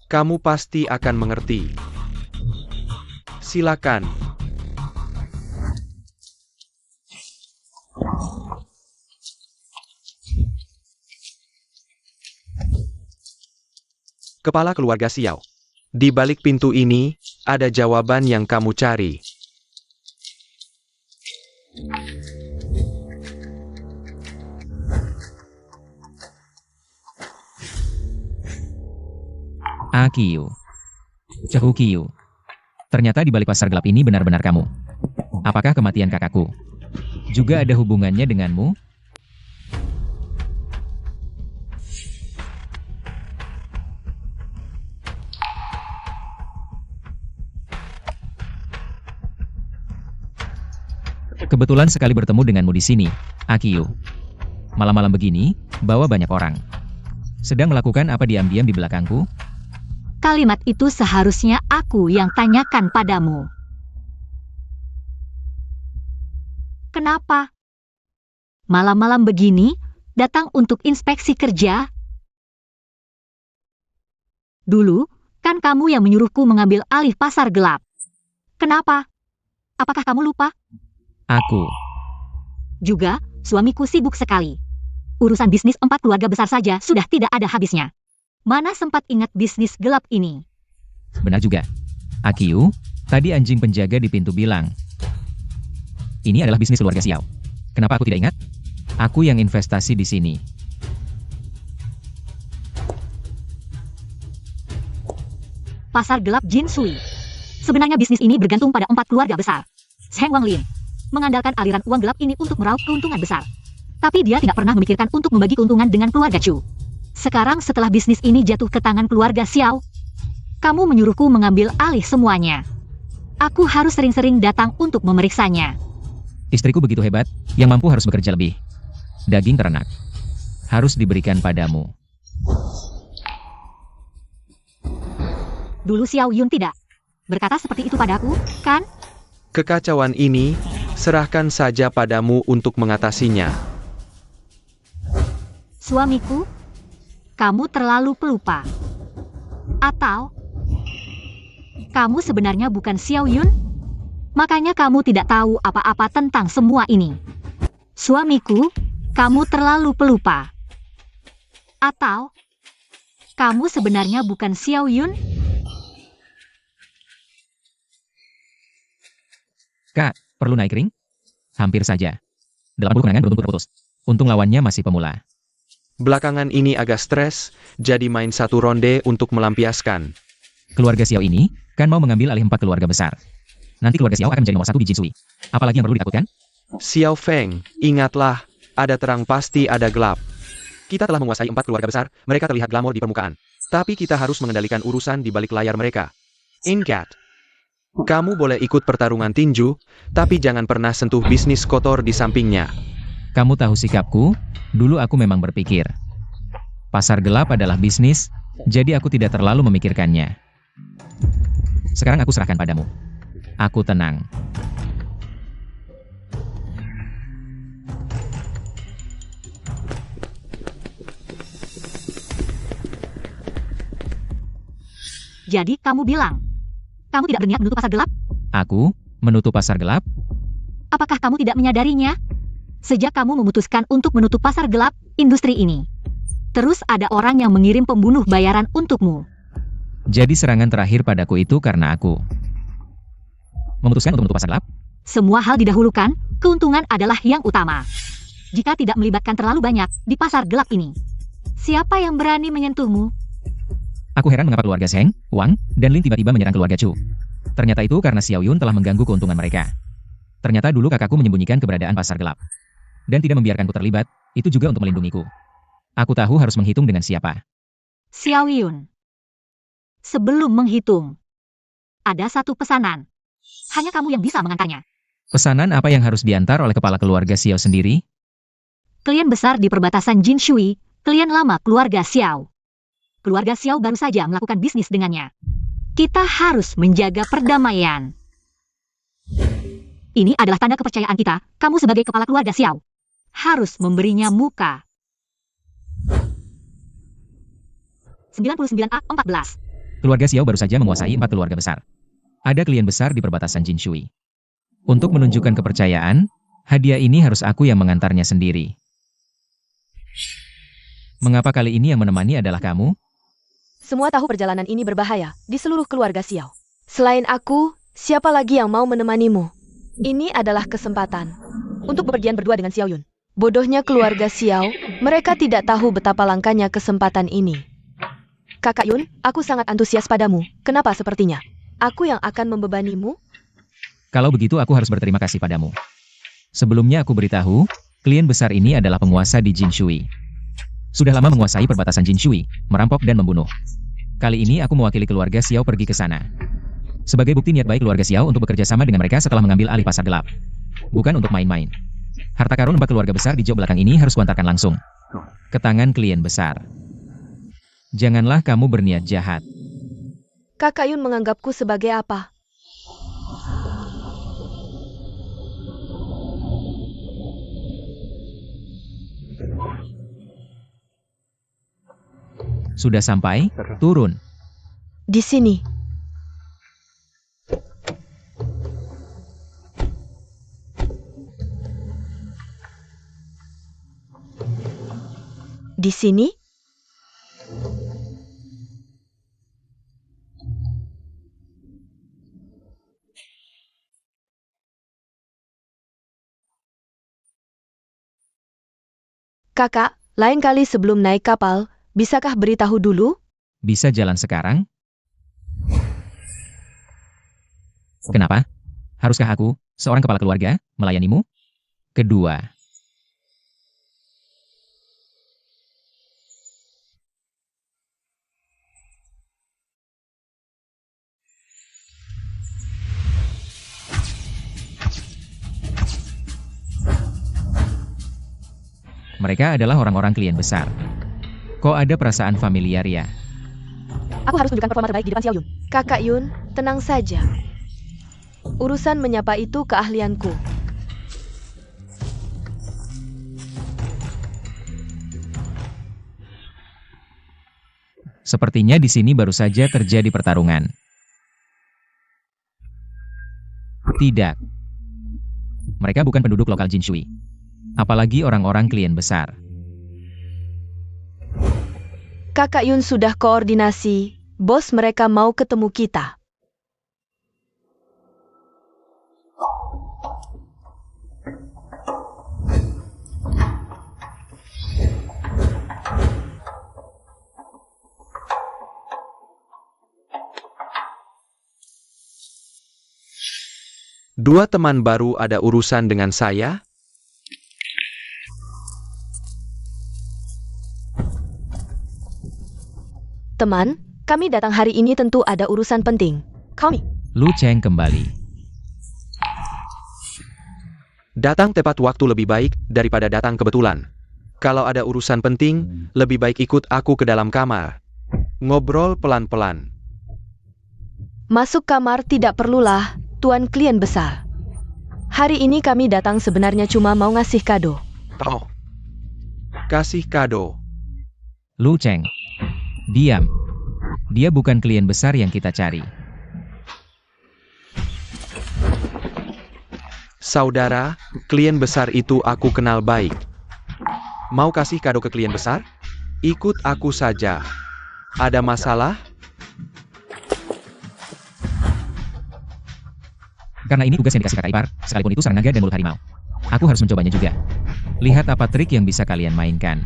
Speaker 3: Kamu pasti akan mengerti. Silakan. Kepala keluarga Xiao. Di balik pintu ini, ada jawaban yang kamu cari.
Speaker 1: Akiyu. Cehukiyu. Ternyata di balik pasar gelap ini benar-benar kamu. Apakah kematian kakakku juga ada hubungannya denganmu? Kebetulan sekali bertemu denganmu di sini, Akiyu. Malam-malam begini, bawa banyak orang. Sedang melakukan apa diam-diam di belakangku?
Speaker 4: Kalimat itu seharusnya aku yang tanyakan padamu. Kenapa? Malam-malam begini, datang untuk inspeksi kerja? Dulu, kan kamu yang menyuruhku mengambil alih pasar gelap. Kenapa? Apakah kamu lupa?
Speaker 1: Aku.
Speaker 4: Juga, suamiku sibuk sekali. Urusan bisnis 4 keluarga besar saja sudah tidak ada habisnya. Mana sempat ingat bisnis gelap ini?
Speaker 1: Benar juga. Akiu, tadi anjing penjaga di pintu bilang. Ini adalah bisnis keluarga Xiao. Kenapa aku tidak ingat? Aku yang investasi di sini.
Speaker 4: Pasar gelap Jin Shui. Sebenarnya bisnis ini bergantung pada 4 keluarga besar. Zheng Wanglin mengandalkan aliran uang gelap ini untuk meraup keuntungan besar. Tapi dia tidak pernah memikirkan untuk membagi keuntungan dengan keluarga Chu. Sekarang setelah bisnis ini jatuh ke tangan keluarga Xiao, kamu menyuruhku mengambil alih semuanya. Aku harus sering-sering datang untuk memeriksanya.
Speaker 1: Istriku begitu hebat, yang mampu harus bekerja lebih. Daging ternak harus diberikan padamu.
Speaker 4: Dulu Xiao Yun tidak berkata seperti itu padaku, kan?
Speaker 3: Kekacauan ini, serahkan saja padamu untuk mengatasinya.
Speaker 4: Suamiku, kamu terlalu pelupa. Atau, kamu sebenarnya bukan Xiao Yun? Makanya kamu tidak tahu apa-apa tentang semua ini. Suamiku, kamu terlalu pelupa. Atau, kamu sebenarnya bukan Xiao Yun?
Speaker 1: Kak, perlu naik ring? Hampir saja. 80 kemenangan beruntun terputus. Untung lawannya masih pemula.
Speaker 3: Belakangan ini agak stres, jadi main satu ronde untuk melampiaskan.
Speaker 1: Keluarga Xiao ini, kan mau mengambil alih 4 keluarga besar. Nanti keluarga Xiao akan menjadi nomor 1 di Jin Shui. Apalagi yang perlu ditakutkan?
Speaker 3: Xiao Feng, ingatlah, ada terang pasti ada gelap. Kita telah menguasai 4 keluarga besar, mereka terlihat glamor di permukaan. Tapi kita harus mengendalikan urusan di balik layar mereka. Ingat, kamu boleh ikut pertarungan tinju, tapi jangan pernah sentuh bisnis kotor di sampingnya.
Speaker 1: Kamu tahu sikapku, dulu aku memang berpikir. Pasar gelap adalah bisnis, jadi aku tidak terlalu memikirkannya. Sekarang aku serahkan padamu. Aku tenang.
Speaker 4: Jadi kamu bilang, kamu tidak berniat menutup pasar gelap?
Speaker 1: Aku menutup pasar gelap?
Speaker 4: Apakah kamu tidak menyadarinya? Sejak kamu memutuskan untuk menutup pasar gelap, industri ini. Terus ada orang yang mengirim pembunuh bayaran untukmu.
Speaker 1: Jadi serangan terakhir padaku itu karena aku memutuskan untuk menutup pasar gelap?
Speaker 4: Semua hal didahulukan, keuntungan adalah yang utama. Jika tidak melibatkan terlalu banyak di pasar gelap ini, siapa yang berani menyentuhmu?
Speaker 1: Aku heran mengapa keluarga Zheng, Wang, dan Lin tiba-tiba menyerang keluarga Chu. Ternyata itu karena Xiao Yun telah mengganggu keuntungan mereka. Ternyata dulu kakakku menyembunyikan keberadaan pasar gelap. Dan tidak membiarkanku terlibat, itu juga untuk melindungiku. Aku tahu harus menghitung dengan siapa.
Speaker 4: Xiao Yun. Sebelum menghitung, ada satu pesanan. Hanya kamu yang bisa mengantarnya.
Speaker 1: Pesanan apa yang harus diantar oleh kepala keluarga Xiao sendiri?
Speaker 4: Klien besar di perbatasan Jin Shui, klien lama keluarga Xiao. Keluarga Xiao baru saja melakukan bisnis dengannya. Kita harus menjaga perdamaian. Ini adalah tanda kepercayaan kita, kamu sebagai kepala keluarga Xiao harus memberinya muka. 99A14.
Speaker 1: Keluarga Xiao baru saja menguasai 4 keluarga besar. Ada klien besar di perbatasan Jin Shui. Untuk menunjukkan kepercayaan, hadiah ini harus aku yang mengantarnya sendiri. Mengapa kali ini yang menemani adalah kamu?
Speaker 2: Semua tahu perjalanan ini berbahaya di seluruh keluarga Xiao. Selain aku, siapa lagi yang mau menemanimu? Ini adalah kesempatan untuk bepergian berdua dengan Xiao Yun. Bodohnya keluarga Xiao, mereka tidak tahu betapa langkanya kesempatan ini. Kakak Yun, aku sangat antusias padamu. Kenapa sepertinya? Aku yang akan membebanimu?
Speaker 1: Kalau begitu aku harus berterima kasih padamu. Sebelumnya aku beritahu, klien besar ini adalah penguasa di Jin Shui. Sudah lama menguasai perbatasan Jin Shui, merampok dan membunuh. Kali ini aku mewakili keluarga Xiao pergi ke sana. Sebagai bukti niat baik keluarga Xiao untuk bekerja sama dengan mereka setelah mengambil alih pasar gelap. Bukan untuk main-main. Harta karun 4 keluarga besar di jok belakang ini harus kuantarkan langsung ke tangan klien besar. Janganlah kamu berniat jahat.
Speaker 2: Kakak Yun menganggapku sebagai apa?
Speaker 1: Sudah sampai? Turun.
Speaker 2: Di sini. Di sini? Kakak, lain kali sebelum naik kapal, bisakah beritahu dulu?
Speaker 1: Bisa jalan sekarang? Kenapa? Haruskah aku, seorang kepala keluarga, melayanimu? Kedua, mereka adalah orang-orang klien besar. Kok ada perasaan familiar ya?
Speaker 2: Aku harus tunjukkan performa terbaik di depan Xiao Yun. Kakak Yun, tenang saja. Urusan menyapa itu keahlianku.
Speaker 1: Sepertinya di sini baru saja terjadi pertarungan. Tidak. Mereka bukan penduduk lokal Jinshui. Apalagi orang-orang klien besar.
Speaker 2: Kakak Yun sudah koordinasi. Bos mereka mau ketemu kita.
Speaker 3: Dua teman baru ada urusan dengan saya?
Speaker 2: Teman, kami datang hari ini tentu ada urusan penting. Kami.
Speaker 1: Lu Cheng kembali.
Speaker 3: Datang tepat waktu lebih baik daripada datang kebetulan. Kalau ada urusan penting, lebih baik ikut aku ke dalam kamar. Ngobrol pelan-pelan.
Speaker 2: Masuk kamar tidak perlulah, tuan klien besar. Hari ini kami datang sebenarnya cuma mau ngasih kado.
Speaker 3: Oh. Kasih kado.
Speaker 1: Lu Cheng. Diam. Dia bukan klien besar yang kita cari.
Speaker 3: Saudara, klien besar itu aku kenal baik. Mau kasih kado ke klien besar? Ikut aku saja. Ada masalah?
Speaker 1: Karena ini tugas yang dikasih kakak ipar, sekalipun itu sarang naga dan mulut harimau. Aku harus mencobanya juga. Lihat apa trik yang bisa kalian mainkan.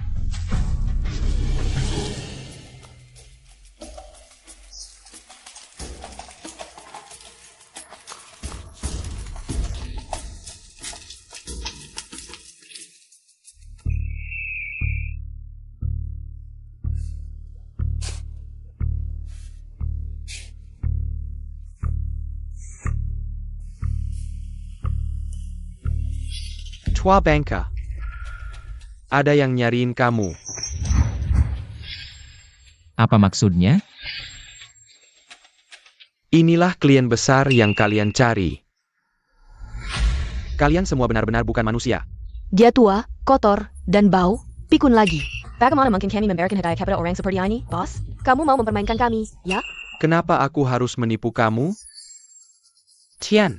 Speaker 3: Tua Bangka. Ada yang nyariin kamu.
Speaker 1: Apa maksudnya?
Speaker 3: Inilah klien besar yang kalian cari. Kalian semua benar-benar bukan manusia.
Speaker 2: Dia tua, kotor, dan bau, pikun lagi. Bagaimana mungkin kami membiarkan hidayah kepada orang seperti ini, bos? Kamu mau mempermainkan kami, ya?
Speaker 3: Kenapa aku harus menipu kamu? Tian.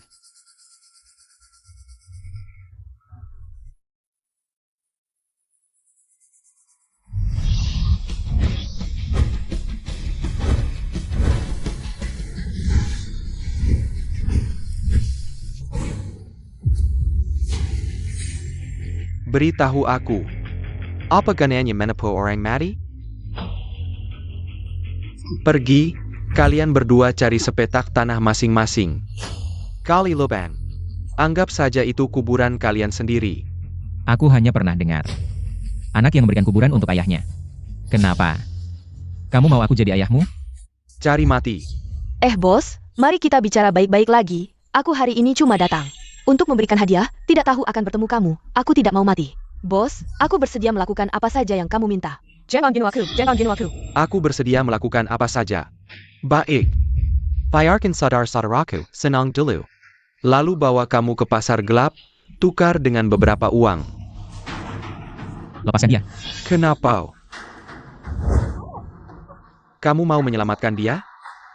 Speaker 3: Beritahu aku, apa gunanya menipu orang mati? Pergi, kalian berdua cari sepetak tanah masing-masing. Kali lubang. Anggap saja itu kuburan kalian sendiri.
Speaker 1: Aku hanya pernah dengar. Anak yang memberikan kuburan untuk ayahnya. Kenapa? Kamu mau aku jadi ayahmu?
Speaker 3: Cari mati.
Speaker 2: Bos, mari kita bicara baik-baik lagi. Aku hari ini cuma datang untuk memberikan hadiah, tidak tahu akan bertemu kamu. Aku tidak mau mati. Bos, aku bersedia melakukan apa saja yang kamu minta. Jangan ginu aku.
Speaker 3: Aku bersedia melakukan apa saja. Baik. Bayarkan saudara-saudaraku, senang dulu. Lalu bawa kamu ke pasar gelap, tukar dengan beberapa uang.
Speaker 1: Lepaskan dia.
Speaker 3: Kenapa? Kamu mau menyelamatkan dia?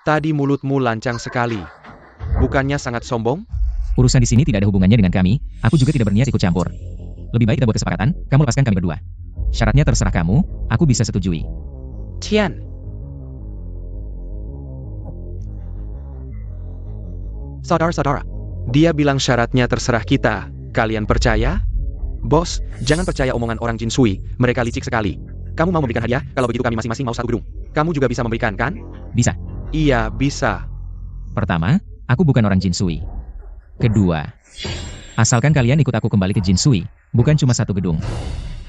Speaker 3: Tadi mulutmu lancang sekali. Bukannya sangat sombong?
Speaker 1: Urusan di sini tidak ada hubungannya dengan kami, aku juga tidak berniat ikut campur. Lebih baik kita buat kesepakatan, kamu lepaskan kami berdua. Syaratnya terserah kamu, aku bisa setujui.
Speaker 3: Tian. Saudara-saudara, dia bilang syaratnya terserah kita. Kalian percaya? Bos, jangan percaya omongan orang Jin Sui, mereka licik sekali. Kamu mau memberikan hadiah? Kalau begitu kami masing-masing mau satu gedung. Kamu juga bisa memberikan, kan?
Speaker 1: Bisa.
Speaker 3: Iya, bisa.
Speaker 1: Pertama, aku bukan orang Jin Sui. Kedua, asalkan kalian ikut aku kembali ke Jin Sui, bukan cuma satu gedung.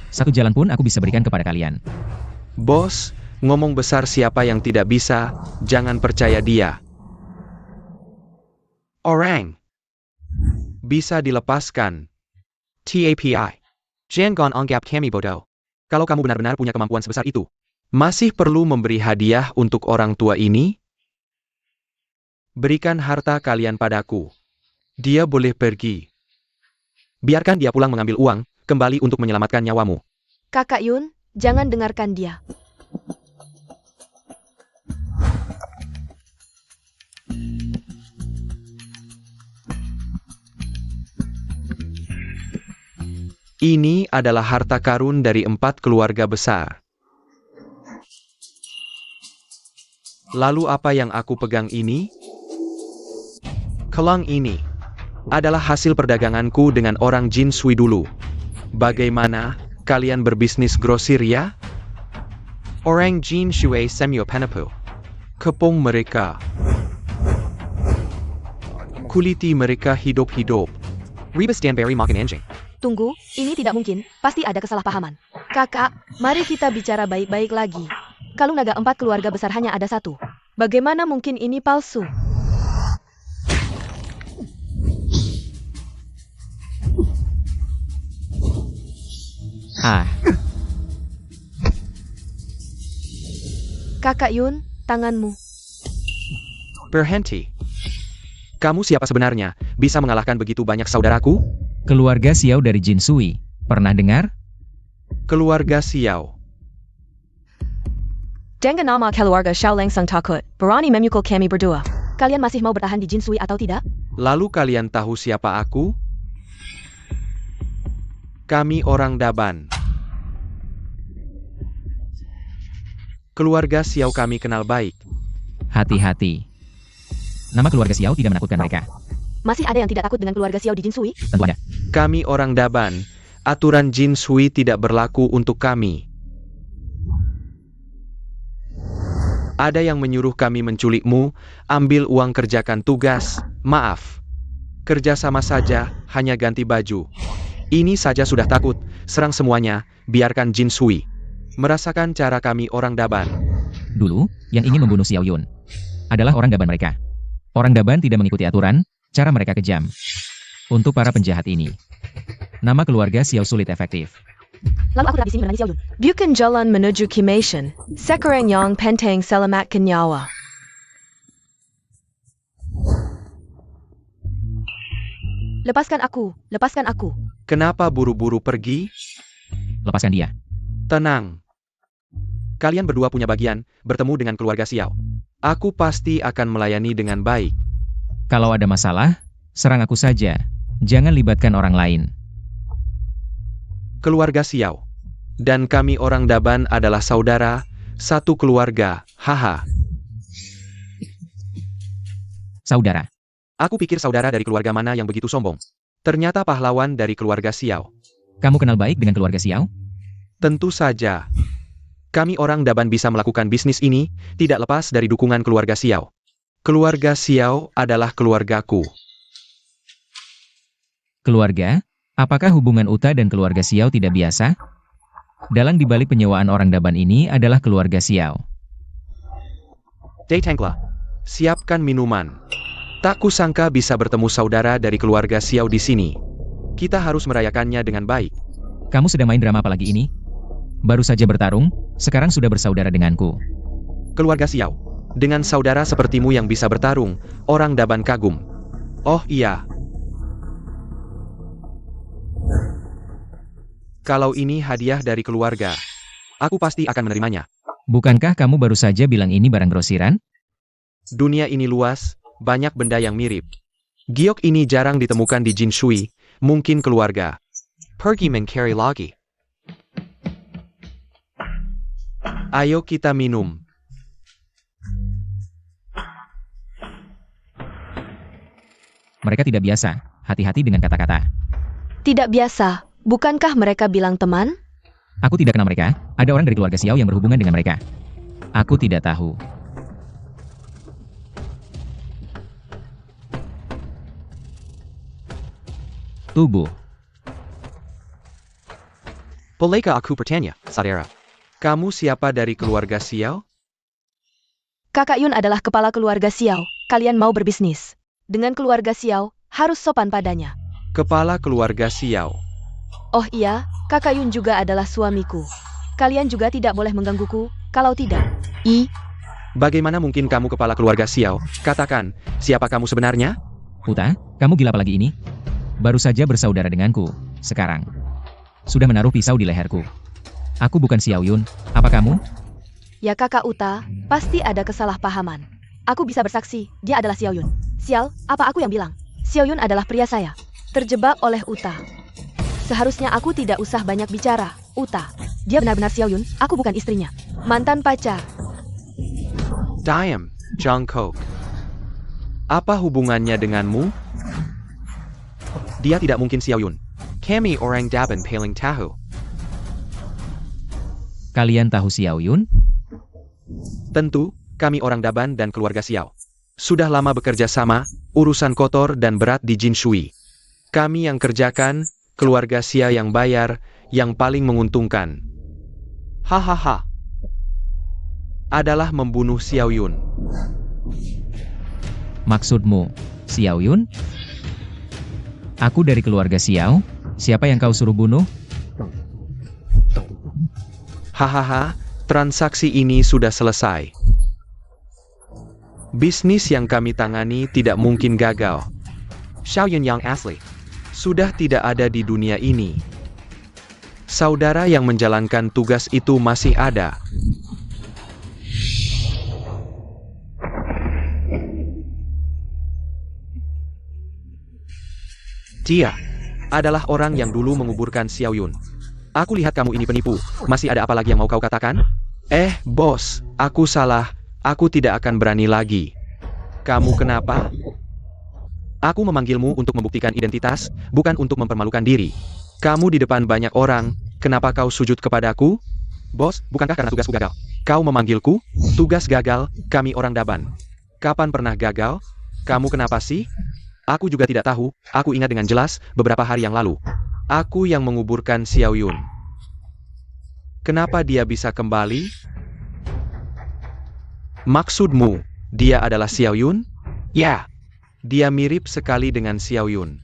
Speaker 1: Satu jalan pun aku bisa berikan kepada kalian.
Speaker 3: Bos, ngomong besar siapa yang tidak bisa, jangan percaya dia. Orang bisa dilepaskan. TAPI. Jangan anggap kami bodoh. Kalau kamu benar-benar punya kemampuan sebesar itu, masih perlu memberi hadiah untuk orang tua ini? Berikan harta kalian padaku. Dia boleh pergi. Biarkan dia pulang mengambil uang, kembali untuk menyelamatkan nyawamu.
Speaker 2: Kakak Yun, jangan dengarkan dia.
Speaker 3: Ini adalah harta karun dari 4 keluarga besar. Lalu apa yang aku pegang ini? Kelang ini adalah hasil perdaganganku dengan orang Jin Sui dulu. Bagaimana kalian berbisnis grosir ya? Orang Jin Shui Semyo Penapu. Kepung mereka. Kuliti mereka hidup-hidup. Ribas dan Berry makan anjing.
Speaker 2: Tunggu, ini tidak mungkin, pasti ada kesalahpahaman. Kakak, mari kita bicara baik-baik lagi. Kalau naga 4 keluarga besar hanya ada satu. Bagaimana mungkin ini palsu? Kakak Yun, tanganmu.
Speaker 3: Berhenti. Kamu siapa sebenarnya? Bisa mengalahkan begitu banyak saudaraku?
Speaker 1: Keluarga Xiao dari Jin Sui. Pernah dengar?
Speaker 3: Keluarga Xiao.
Speaker 2: Dengan nama keluarga Xiao langsung takut, berani memukul kami berdua. Kalian masih mau bertahan di Jin Sui atau tidak?
Speaker 3: Lalu kalian tahu siapa aku? Kami orang Daban. Keluarga Xiao kami kenal baik.
Speaker 1: Hati-hati. Nama keluarga Xiao tidak menakutkan mereka.
Speaker 2: Masih ada yang tidak takut dengan keluarga Xiao di Jin Sui?
Speaker 1: Tentu ada.
Speaker 3: Kami orang Daban. Aturan Jin Sui tidak berlaku untuk kami. Ada yang menyuruh kami menculikmu, ambil uang kerjakan tugas. Maaf. Kerja sama saja, hanya ganti baju. Ini saja sudah takut, serang semuanya, biarkan Jin Sui merasakan cara kami orang Daban.
Speaker 1: Dulu, yang ingin membunuh Xiao Yun adalah orang Daban mereka. Orang Daban tidak mengikuti aturan, cara mereka kejam. Untuk para penjahat ini, nama keluarga Xiao sulit efektif.
Speaker 2: Lalu aku tetap di sini menangis Xiao Yun. Bukan jalan menuju Kimation. Sekarang yang penting selamatkan nyawa. Lepaskan aku, lepaskan aku.
Speaker 3: Kenapa buru-buru pergi?
Speaker 1: Lepaskan dia.
Speaker 3: Tenang. Kalian berdua punya bagian, bertemu dengan keluarga Xiao. Aku pasti akan melayani dengan baik.
Speaker 1: Kalau ada masalah, serang aku saja. Jangan libatkan orang lain.
Speaker 3: Keluarga Xiao. Dan kami orang Daban adalah saudara, satu keluarga, haha.
Speaker 1: Saudara.
Speaker 3: Aku pikir saudara dari keluarga mana yang begitu sombong. Ternyata pahlawan dari keluarga Xiao.
Speaker 1: Kamu kenal baik dengan keluarga Xiao?
Speaker 3: Tentu saja. Kami orang Daban bisa melakukan bisnis ini, tidak lepas dari dukungan keluarga Xiao. Keluarga Xiao adalah keluargaku.
Speaker 1: Keluarga? Apakah hubungan Uta dan keluarga Xiao tidak biasa? Dalang dibalik penyewaan orang Daban ini adalah keluarga Xiao.
Speaker 3: Datanglah. Siapkan minuman. Tak kusangka bisa bertemu saudara dari keluarga Xiao di sini. Kita harus merayakannya dengan baik.
Speaker 1: Kamu sedang main drama apa lagi ini? Baru saja bertarung, sekarang sudah bersaudara denganku.
Speaker 3: Keluarga Xiao. Dengan saudara sepertimu yang bisa bertarung, orang Daban kagum. Oh iya. Kalau ini hadiah dari keluarga, aku pasti akan menerimanya.
Speaker 1: Bukankah kamu baru saja bilang ini barang grosiran?
Speaker 3: Dunia ini luas, banyak benda yang mirip. Giok ini jarang ditemukan di Jin Sui, mungkin keluarga. Pergi mencari lagi. Ayo kita minum.
Speaker 1: Mereka tidak biasa. Hati-hati dengan kata-kata.
Speaker 2: Tidak biasa. Bukankah mereka bilang teman?
Speaker 1: Aku tidak kenal mereka. Ada orang dari keluarga Xiao yang berhubungan dengan mereka. Aku tidak tahu. Tubuh.
Speaker 3: Bolehkah aku bertanya, saudara? Kamu siapa dari keluarga Xiao?
Speaker 2: Kakak Yun adalah kepala keluarga Xiao. Kalian mau berbisnis. Dengan keluarga Xiao, harus sopan padanya.
Speaker 3: Kepala keluarga Xiao.
Speaker 2: Oh iya, kakak Yun juga adalah suamiku. Kalian juga tidak boleh menggangguku, kalau tidak.
Speaker 3: Bagaimana mungkin kamu kepala keluarga Xiao? Katakan, siapa kamu sebenarnya?
Speaker 1: Uta, kamu gila apa lagi ini? Baru saja bersaudara denganku. Sekarang. Sudah menaruh pisau di leherku. Aku bukan Xiao Yun. Apa kamu?
Speaker 2: Ya kakak Uta, pasti ada kesalahpahaman. Aku bisa bersaksi, dia adalah Xiao Yun. Sial, apa aku yang bilang? Xiao Yun adalah pria saya. Terjebak oleh Uta. Seharusnya aku tidak usah banyak bicara. Uta, dia benar-benar Xiao Yun, aku bukan istrinya. Mantan pacar.
Speaker 3: Diam, Jungkook. Apa hubungannya denganmu? Dia tidak mungkin Xiao Yun. Kami orang Daban paling tahu.
Speaker 1: Kalian tahu Xiao Yun?
Speaker 3: Tentu, kami orang Daban dan keluarga Xiao. Sudah lama bekerja sama, urusan kotor dan berat di Jinshui. Kami yang kerjakan, keluarga Xiao yang bayar, yang paling menguntungkan. Hahaha. Adalah membunuh Xiao Yun.
Speaker 1: Maksudmu, Xiao Yun? Aku dari keluarga Xiao? Siapa yang kau suruh bunuh?
Speaker 3: Hahaha, transaksi ini sudah selesai. Bisnis yang kami tangani tidak mungkin gagal. Xiao Yun yang asli sudah tidak ada di dunia ini. Saudara yang menjalankan tugas itu masih ada. Dia adalah orang yang dulu menguburkan Xiao Yun. Aku lihat kamu ini penipu. Masih ada apa lagi yang mau kau katakan? Bos, aku salah. Aku tidak akan berani lagi. Kamu kenapa? Aku memanggilmu untuk membuktikan identitas, bukan untuk mempermalukan diri. Kamu di depan banyak orang, kenapa kau sujud kepadaku? Bos, bukankah karena tugasku gagal? Kau memanggilku? Tugas gagal, kami orang Daban. Kapan pernah gagal? Kamu kenapa sih? Aku juga tidak tahu, aku ingat dengan jelas, beberapa hari yang lalu. Aku yang menguburkan Xiao Yun. Kenapa dia bisa kembali? Maksudmu, dia adalah Xiao Yun? Ya, dia mirip sekali dengan Xiao Yun.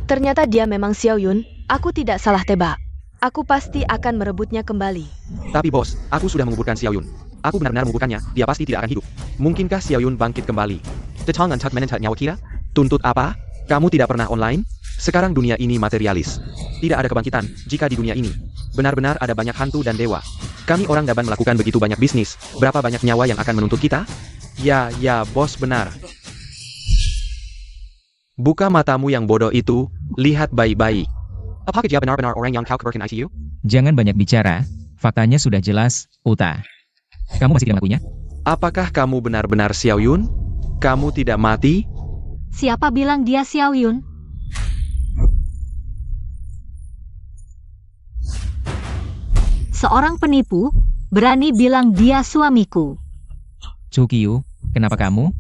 Speaker 2: Ternyata dia memang Xiao Yun, aku tidak salah tebak. Aku pasti akan merebutnya kembali.
Speaker 3: Tapi bos, aku sudah menguburkan Xiao Yun. Aku benar-benar menguburkannya, dia pasti tidak akan hidup. Mungkinkah Xiao Yun bangkit kembali? Detangan tak menentak nyawa kira? Tuntut apa? Kamu tidak pernah online? Sekarang dunia ini materialis. Tidak ada kebangkitan, jika di dunia ini benar-benar ada banyak hantu dan dewa. Kami orang Daban melakukan begitu banyak bisnis, berapa banyak nyawa yang akan menuntut kita? Ya, bos benar. Buka matamu yang bodoh itu, lihat baik-baik. Apakah dia benar-benar orang yang kau keberkan ICU?
Speaker 1: Jangan banyak bicara. Faktanya sudah jelas, Uta. Kamu masih tidak mengakuinya?
Speaker 3: Apakah kamu benar-benar Xiao Yun? Kamu tidak mati?
Speaker 4: Siapa bilang dia Xiao Yun? Seorang penipu berani bilang dia suamiku.
Speaker 1: Chukyu, kenapa kamu?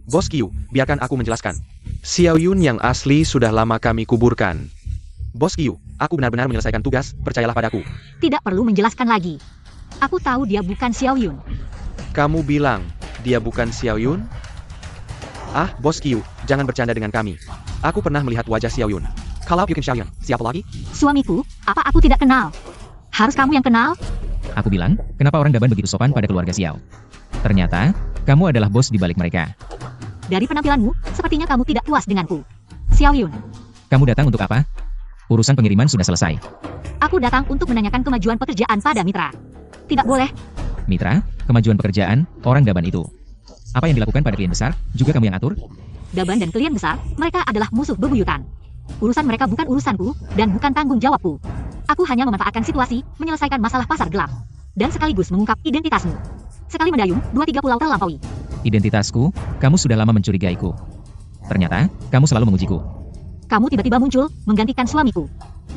Speaker 3: Bos Qiu, biarkan aku menjelaskan. Xiao Yun yang asli sudah lama kami kuburkan. Bos Qiu, aku benar-benar menyelesaikan tugas, percayalah padaku.
Speaker 4: Tidak perlu menjelaskan lagi. Aku tahu dia bukan Xiao Yun.
Speaker 3: Kamu bilang, dia bukan Xiao Yun? Bos Qiu, jangan bercanda dengan kami. Aku pernah melihat wajah Xiao Yun. Kalau bukan Xiao Yun, siapa lagi?
Speaker 4: Suamiku, apa aku tidak kenal? Harus kamu yang kenal?
Speaker 1: Aku bilang, kenapa orang Daban begitu sopan pada keluarga Xiao? Ternyata, kamu adalah bos di balik mereka.
Speaker 4: Dari penampilanmu, sepertinya kamu tidak puas denganku. Xiao Yun,
Speaker 1: Kamu datang untuk apa? Urusan pengiriman sudah selesai.
Speaker 4: aku datang untuk menanyakan kemajuan pekerjaan pada mitra. Tidak boleh.
Speaker 1: Mitra, kemajuan pekerjaan, orang Daban itu. Apa yang dilakukan pada klien besar, juga kamu yang atur?
Speaker 4: Daban dan klien besar, mereka adalah musuh bebuyutan. Urusan mereka bukan urusanku, dan bukan tanggung jawabku. Aku hanya memanfaatkan situasi, menyelesaikan masalah pasar gelap. dan sekaligus mengungkap identitasmu. Sekali mendayung, 2-3 pulau terlampaui.
Speaker 1: Identitasku, kamu sudah lama mencurigaiku. Ternyata, kamu selalu mengujiku.
Speaker 4: Kamu tiba-tiba muncul, menggantikan suamiku.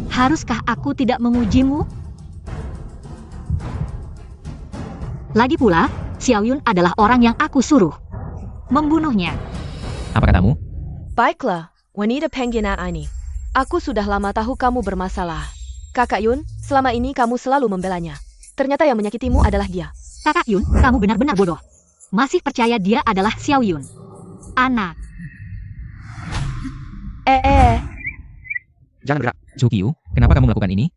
Speaker 4: Haruskah aku tidak memujimu? Lagi pula, Xiao Yun adalah orang yang aku suruh membunuhnya.
Speaker 1: Apa katamu?
Speaker 2: Baiklah, wanita pengkhianat ini. Aku sudah lama tahu kamu bermasalah. Kakak Yun, selama ini kamu selalu membelanya. Ternyata yang menyakitimu adalah dia.
Speaker 4: Kakak Yun, kamu benar-benar bodoh. Masih percaya dia adalah Xiao Yun. Anak.
Speaker 3: Jangan gerak.
Speaker 1: Chukyu, kenapa kamu melakukan ini?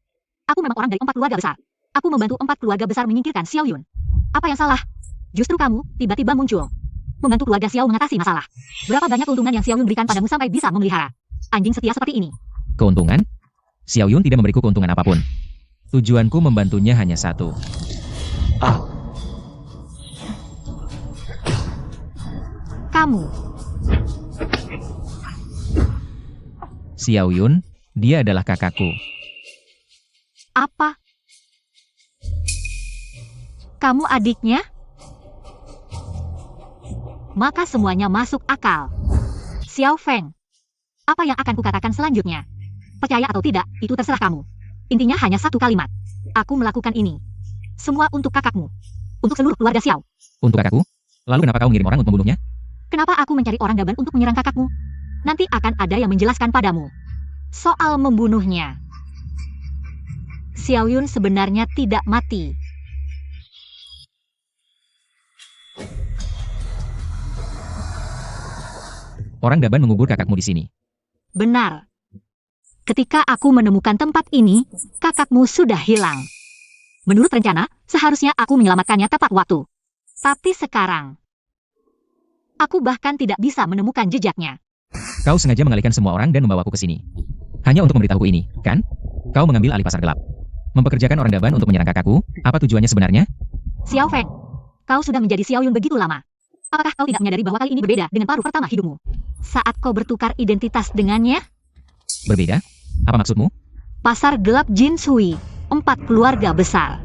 Speaker 4: Aku memang orang dari 4 keluarga besar. Aku membantu 4 keluarga besar menyingkirkan Xiao Yun. Apa yang salah? Justru kamu tiba-tiba muncul, membantu keluarga Xiao mengatasi masalah. Berapa banyak keuntungan yang Xiao Yun berikan padamu sampai bisa memelihara anjing setia seperti ini?
Speaker 1: Keuntungan? Xiao Yun tidak memberiku keuntungan apapun. Tujuanku membantunya hanya satu.
Speaker 4: Kamu.
Speaker 1: Xiao Yun, dia adalah kakakku.
Speaker 4: Apa? Kamu adiknya? Maka semuanya masuk akal. Xiao Feng. Apa yang akan kukatakan selanjutnya? Percaya atau tidak, itu terserah kamu. Intinya hanya satu kalimat. Aku melakukan ini. Semua untuk kakakmu. Untuk seluruh keluarga Xiao.
Speaker 1: Untuk kakakku? Lalu kenapa kau mengirim orang untuk membunuhnya?
Speaker 4: Kenapa aku mencari orang Daban untuk menyerang kakakmu? Nanti akan ada yang menjelaskan padamu. Soal membunuhnya. Xiao Yun sebenarnya tidak mati.
Speaker 1: Orang Daban mengubur kakakmu di sini.
Speaker 4: Benar. Ketika aku menemukan tempat ini, kakakmu sudah hilang. Menurut rencana, seharusnya aku menyelamatkannya tepat waktu. Tapi sekarang, aku bahkan tidak bisa menemukan jejaknya.
Speaker 1: Kau sengaja mengalihkan semua orang dan membawaku ke sini. Hanya untuk memberitahuku ini, kan? Kau mengambil alih pasar gelap. Mempekerjakan orang Daban untuk menyerang kakakku, apa tujuannya sebenarnya?
Speaker 4: Xiao Feng, kau sudah menjadi Xiao Yun begitu lama. Apakah kau tidak menyadari bahwa kali ini berbeda dengan paruh pertama hidupmu? Saat kau bertukar identitas dengannya?
Speaker 1: Berbeda? Apa maksudmu?
Speaker 4: Pasar gelap Jin Sui, 4 keluarga besar.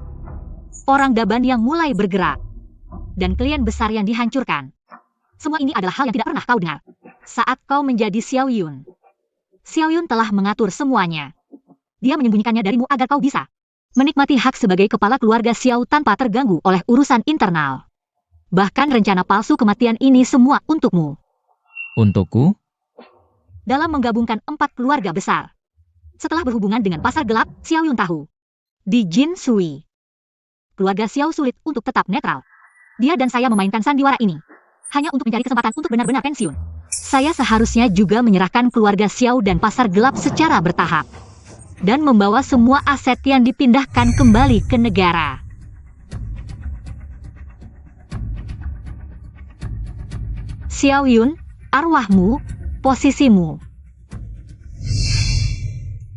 Speaker 4: Orang Daban yang mulai bergerak. Dan klien besar yang dihancurkan. Semua ini adalah hal yang tidak pernah kau dengar. Saat kau menjadi Xiao Yun. Xiao Yun telah mengatur semuanya. Dia menyembunyikannya darimu agar kau bisa menikmati hak sebagai kepala keluarga Xiao tanpa terganggu oleh urusan internal. Bahkan rencana palsu kematian ini semua untukmu.
Speaker 1: Untukku?
Speaker 4: Dalam menggabungkan 4 keluarga besar. Setelah berhubungan dengan pasar gelap, Xiao Yun tahu. Di Jin Sui, keluarga Xiao sulit untuk tetap netral. Dia dan saya memainkan sandiwara ini hanya untuk mencari kesempatan untuk benar-benar pensiun. Saya seharusnya juga menyerahkan keluarga Xiao dan pasar gelap secara bertahap. Dan membawa semua aset yang dipindahkan kembali ke negara. Xiao Yun, arwahmu, posisimu.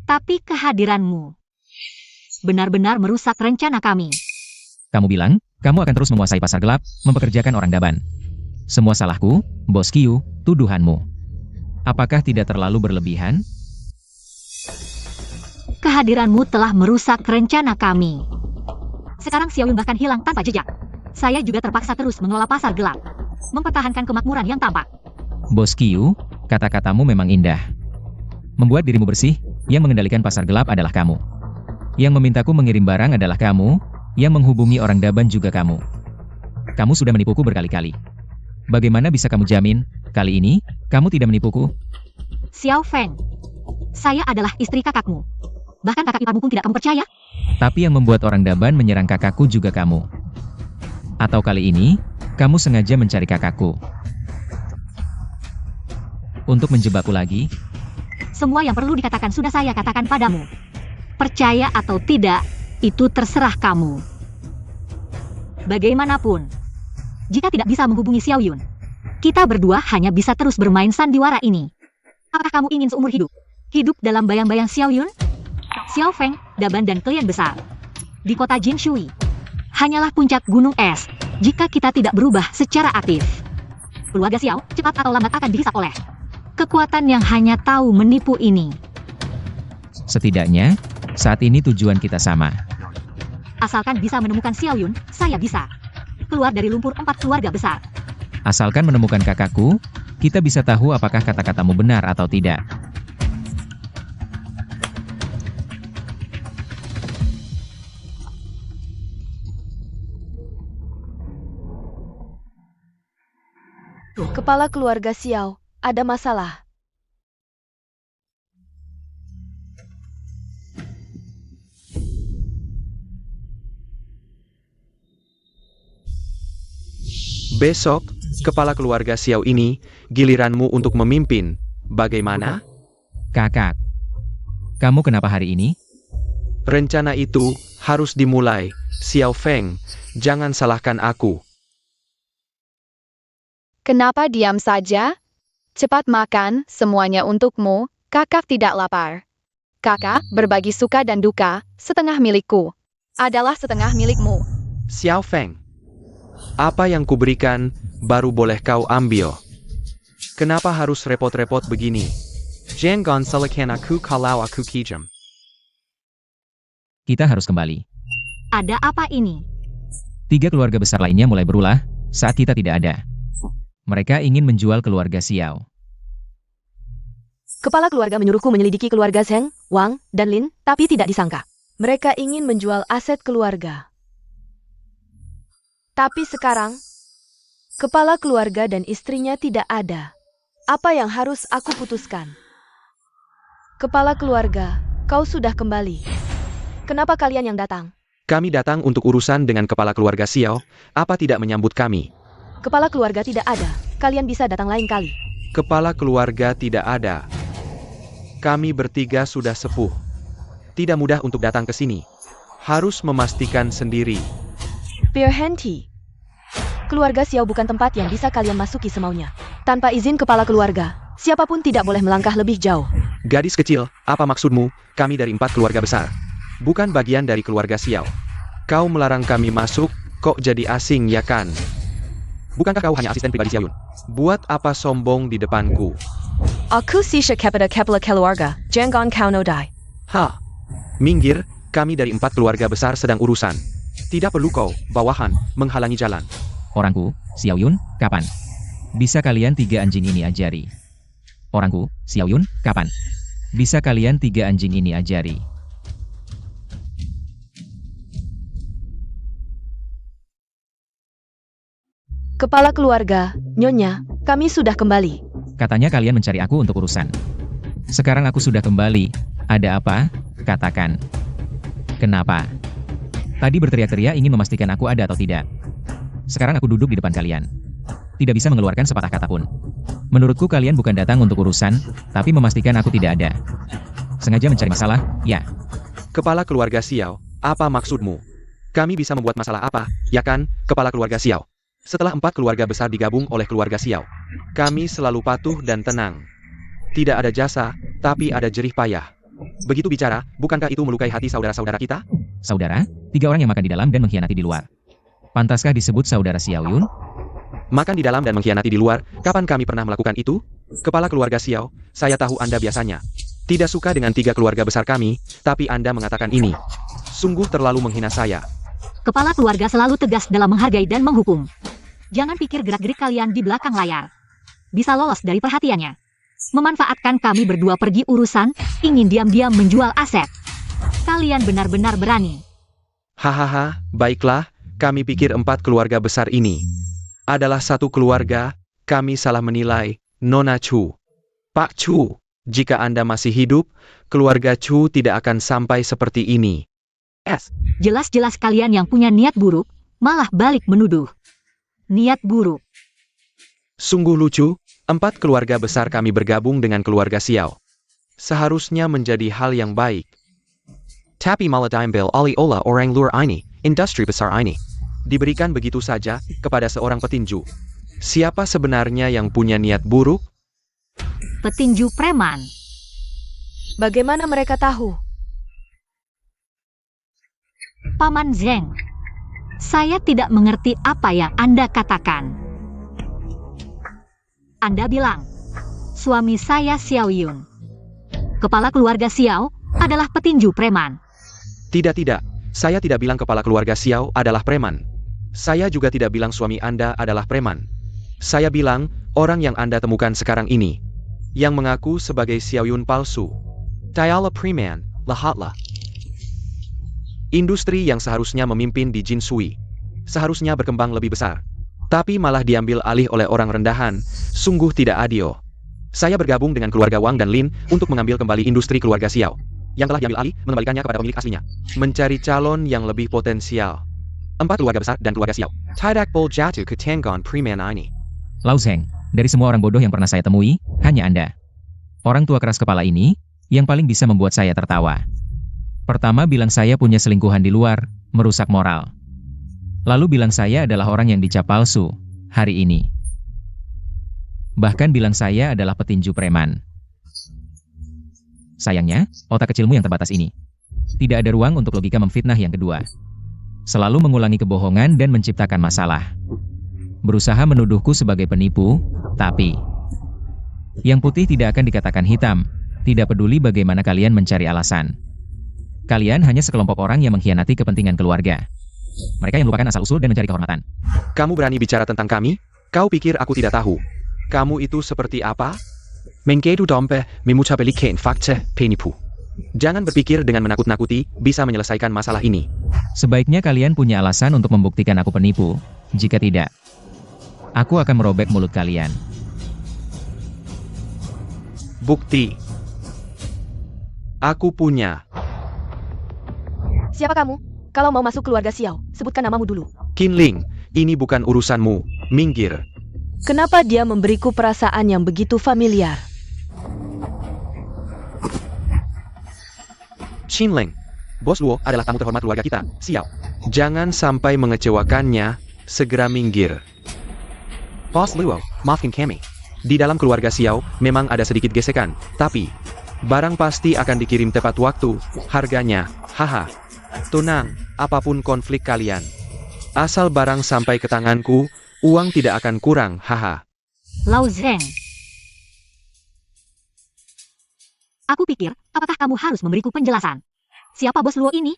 Speaker 4: Tapi kehadiranmu benar-benar merusak rencana kami.
Speaker 1: Kamu bilang, kamu akan terus menguasai pasar gelap, mempekerjakan orang Daban. Semua salahku, Bos Qiu, tuduhanmu. Apakah tidak terlalu berlebihan?
Speaker 4: Kehadiranmu telah merusak rencana kami. Sekarang Xiao Yun bahkan hilang tanpa jejak. Saya juga terpaksa terus mengelola pasar gelap, mempertahankan kemakmuran yang tampak.
Speaker 1: Bos Qiu, kata-katamu memang indah. Membuat dirimu bersih, yang mengendalikan pasar gelap adalah kamu. Yang memintaku mengirim barang adalah kamu, yang menghubungi orang Daban juga kamu. Kamu sudah menipuku berkali-kali. Bagaimana bisa kamu jamin, kali ini, kamu tidak menipuku?
Speaker 4: Xiao Feng, saya adalah istri kakakmu. Bahkan kakak iparmu pun tidak kamu percaya?
Speaker 1: Tapi yang membuat orang Daban menyerang kakakku juga kamu. Atau kali ini, kamu sengaja mencari kakakku. Untuk menjebakku lagi?
Speaker 4: Semua yang perlu dikatakan sudah saya katakan padamu. Percaya atau tidak, itu terserah kamu. Bagaimanapun, jika tidak bisa menghubungi Xiao Yun, kita berdua hanya bisa terus bermain sandiwara ini. Apakah kamu ingin seumur hidup? Hidup dalam bayang-bayang Xiao Yun? Xiao Feng, Daban dan klien besar di kota Jin Shui hanyalah puncak gunung es jika kita tidak berubah secara aktif. Keluarga Xiao cepat atau lambat akan dihisap oleh kekuatan yang hanya tahu menipu ini.
Speaker 1: Setidaknya, saat ini tujuan kita sama.
Speaker 4: Asalkan bisa menemukan Xiao Yun, saya bisa keluar dari lumpur 4 keluarga besar.
Speaker 1: Asalkan menemukan kakakku, kita bisa tahu apakah kata-katamu benar atau tidak.
Speaker 2: Kepala keluarga Xiao, ada masalah.
Speaker 3: Besok, kepala keluarga Xiao ini, giliranmu untuk memimpin. Bagaimana?
Speaker 1: Kakak, kamu kenapa hari ini?
Speaker 3: Rencana itu harus dimulai. Xiao Feng, jangan salahkan aku.
Speaker 5: Kenapa diam saja? Cepat makan, semuanya untukmu, kakak tidak lapar. Kakak, berbagi suka dan duka, setengah milikku adalah setengah milikmu.
Speaker 3: Xiao Feng, apa yang kuberikan, baru boleh kau ambil. Kenapa harus repot-repot begini? Jangan salahkan aku kalau aku kejam.
Speaker 1: Kita harus kembali.
Speaker 4: Ada apa ini?
Speaker 1: 3 keluarga besar lainnya mulai berulah saat kita tidak ada. Mereka ingin menjual keluarga Xiao.
Speaker 2: Kepala keluarga menyuruhku menyelidiki keluarga Zheng, Wang, dan Lin, tapi tidak disangka. Mereka ingin menjual aset keluarga. Tapi sekarang, kepala keluarga dan istrinya tidak ada. Apa yang harus aku putuskan? Kepala keluarga, kau sudah kembali. Kenapa kalian yang datang?
Speaker 3: Kami datang untuk urusan dengan kepala keluarga Xiao, apa tidak menyambut kami?
Speaker 2: Kepala keluarga tidak ada. Kalian bisa datang lain kali.
Speaker 3: Kepala keluarga tidak ada. Kami bertiga sudah sepuh. Tidak mudah untuk datang ke sini. Harus memastikan sendiri.
Speaker 2: Pure Henti. Keluarga Xiao bukan tempat yang bisa kalian masuki semaunya. Tanpa izin kepala keluarga, siapapun tidak boleh melangkah lebih jauh.
Speaker 3: Gadis kecil, apa maksudmu? Kami dari 4 keluarga besar. Bukan bagian dari keluarga Xiao. Kau melarang kami masuk, kok jadi asing ya kan? Bukankah kau hanya asisten pribadi Xiao Yun? Buat apa sombong di depanku?
Speaker 2: Aku sisha kepada kepala keluarga, jangan kau nodai.
Speaker 3: Hah? Minggir, kami dari 4 keluarga besar sedang urusan. Tidak perlu kau, bawahan, menghalangi jalan.
Speaker 1: Orangku, Xiao Yun, kapan? Bisa kalian 3 anjing ini ajari? Orangku, Xiao Yun, kapan? Bisa kalian 3 anjing ini ajari?
Speaker 2: Kepala keluarga, Nyonya, kami sudah kembali.
Speaker 1: Katanya kalian mencari aku untuk urusan. Sekarang aku sudah kembali. Ada apa? Katakan. Kenapa? Tadi berteriak-teriak ingin memastikan aku ada atau tidak. Sekarang aku duduk di depan kalian. Tidak bisa mengeluarkan sepatah kata pun. Menurutku kalian bukan datang untuk urusan, tapi memastikan aku tidak ada. Sengaja mencari masalah, ya.
Speaker 3: Kepala keluarga Xiao, apa maksudmu? Kami bisa membuat masalah apa, ya kan, kepala keluarga Xiao? Setelah 4 keluarga besar digabung oleh keluarga Xiao, kami selalu patuh dan tenang. Tidak ada jasa, tapi ada jerih payah. Begitu bicara, bukankah itu melukai hati saudara-saudara kita?
Speaker 1: Saudara, 3 orang yang makan di dalam dan mengkhianati di luar. Pantaskah disebut saudara Xiao Yun?
Speaker 3: Makan di dalam dan mengkhianati di luar, kapan kami pernah melakukan itu? Kepala keluarga Xiao, saya tahu Anda biasanya tidak suka dengan 3 keluarga besar kami, tapi Anda mengatakan ini. Sungguh terlalu menghina saya.
Speaker 4: Kepala keluarga selalu tegas dalam menghargai dan menghukum. Jangan pikir gerak-gerik kalian di belakang layar bisa lolos dari perhatiannya. Memanfaatkan kami berdua pergi urusan, ingin diam-diam menjual aset. Kalian benar-benar berani.
Speaker 3: Hahaha, baiklah, kami pikir 4 keluarga besar ini adalah satu keluarga, kami salah menilai, Nona Chu. Pak Chu, jika Anda masih hidup, keluarga Chu tidak akan sampai seperti ini.
Speaker 4: Jelas-jelas kalian yang punya niat buruk, malah balik menuduh. Niat buruk.
Speaker 3: Sungguh lucu, 4 keluarga besar kami bergabung dengan keluarga Xiao. Seharusnya menjadi hal yang baik. Tapi malah diambil oleh orang luar ini, industri besar ini. Diberikan begitu saja, kepada seorang petinju. Siapa sebenarnya yang punya niat buruk?
Speaker 4: Petinju preman.
Speaker 2: Bagaimana mereka tahu?
Speaker 4: Paman Zheng. Saya tidak mengerti apa yang Anda katakan. Anda bilang, suami saya Xiao Yun. Kepala keluarga Xiao adalah petinju preman.
Speaker 3: Tidak, Saya tidak bilang kepala keluarga Xiao adalah preman. Saya juga tidak bilang suami Anda adalah preman. Saya bilang, orang yang Anda temukan sekarang ini, yang mengaku sebagai Xiaoyun palsu. Dialah preman, lihatlah. Industri yang seharusnya memimpin di Jinsui, seharusnya berkembang lebih besar. Tapi malah diambil alih oleh orang rendahan, sungguh tidak adil. Saya bergabung dengan keluarga Wang dan Lin untuk mengambil kembali industri keluarga Xiao, yang telah diambil alih, mengembalikannya kepada pemilik aslinya. Mencari calon yang lebih potensial. 4 keluarga besar dan keluarga Xiao. Tidak boleh jatuh ke tangan preman ini.
Speaker 1: Lao Zheng, dari semua orang bodoh yang pernah saya temui, hanya Anda. Orang tua keras kepala ini, yang paling bisa membuat saya tertawa. Pertama bilang saya punya selingkuhan di luar, merusak moral. Lalu bilang saya adalah orang yang dicap palsu, hari ini. Bahkan bilang saya adalah petinju preman. Sayangnya, otak kecilmu yang terbatas ini. Tidak ada ruang untuk logika memfitnah yang kedua. Selalu mengulangi kebohongan dan menciptakan masalah. Berusaha menuduhku sebagai penipu, tapi yang putih tidak akan dikatakan hitam, tidak peduli bagaimana kalian mencari alasan. Kalian hanya sekelompok orang yang mengkhianati kepentingan keluarga. Mereka yang melupakan asal-usul dan mencari kehormatan.
Speaker 3: Kamu berani bicara tentang kami? Kau pikir aku tidak tahu? Kamu itu seperti apa? Mengkedu dompe, memucapelikan fakta, penipu. Jangan berpikir dengan menakut-nakuti, bisa menyelesaikan masalah ini.
Speaker 1: Sebaiknya kalian punya alasan untuk membuktikan aku penipu. Jika tidak, aku akan merobek mulut kalian.
Speaker 3: Bukti. Aku punya.
Speaker 2: Siapa kamu? Kalau mau masuk keluarga Xiao, sebutkan namamu dulu.
Speaker 3: Qinling, ini bukan urusanmu. Minggir.
Speaker 2: Kenapa dia memberiku perasaan yang begitu familiar?
Speaker 3: Qinling, Bos Luo adalah tamu terhormat keluarga kita, Xiao. Jangan sampai mengecewakannya, segera minggir. Bos Luo, maafkan kami. Di dalam keluarga Xiao, memang ada sedikit gesekan, tapi barang pasti akan dikirim tepat waktu, harganya, haha. Tenang, apapun konflik kalian. Asal barang sampai ke tanganku, uang tidak akan kurang, haha.
Speaker 4: Lao Zheng. Aku pikir, apakah kamu harus memberiku penjelasan? Siapa bos Luo ini?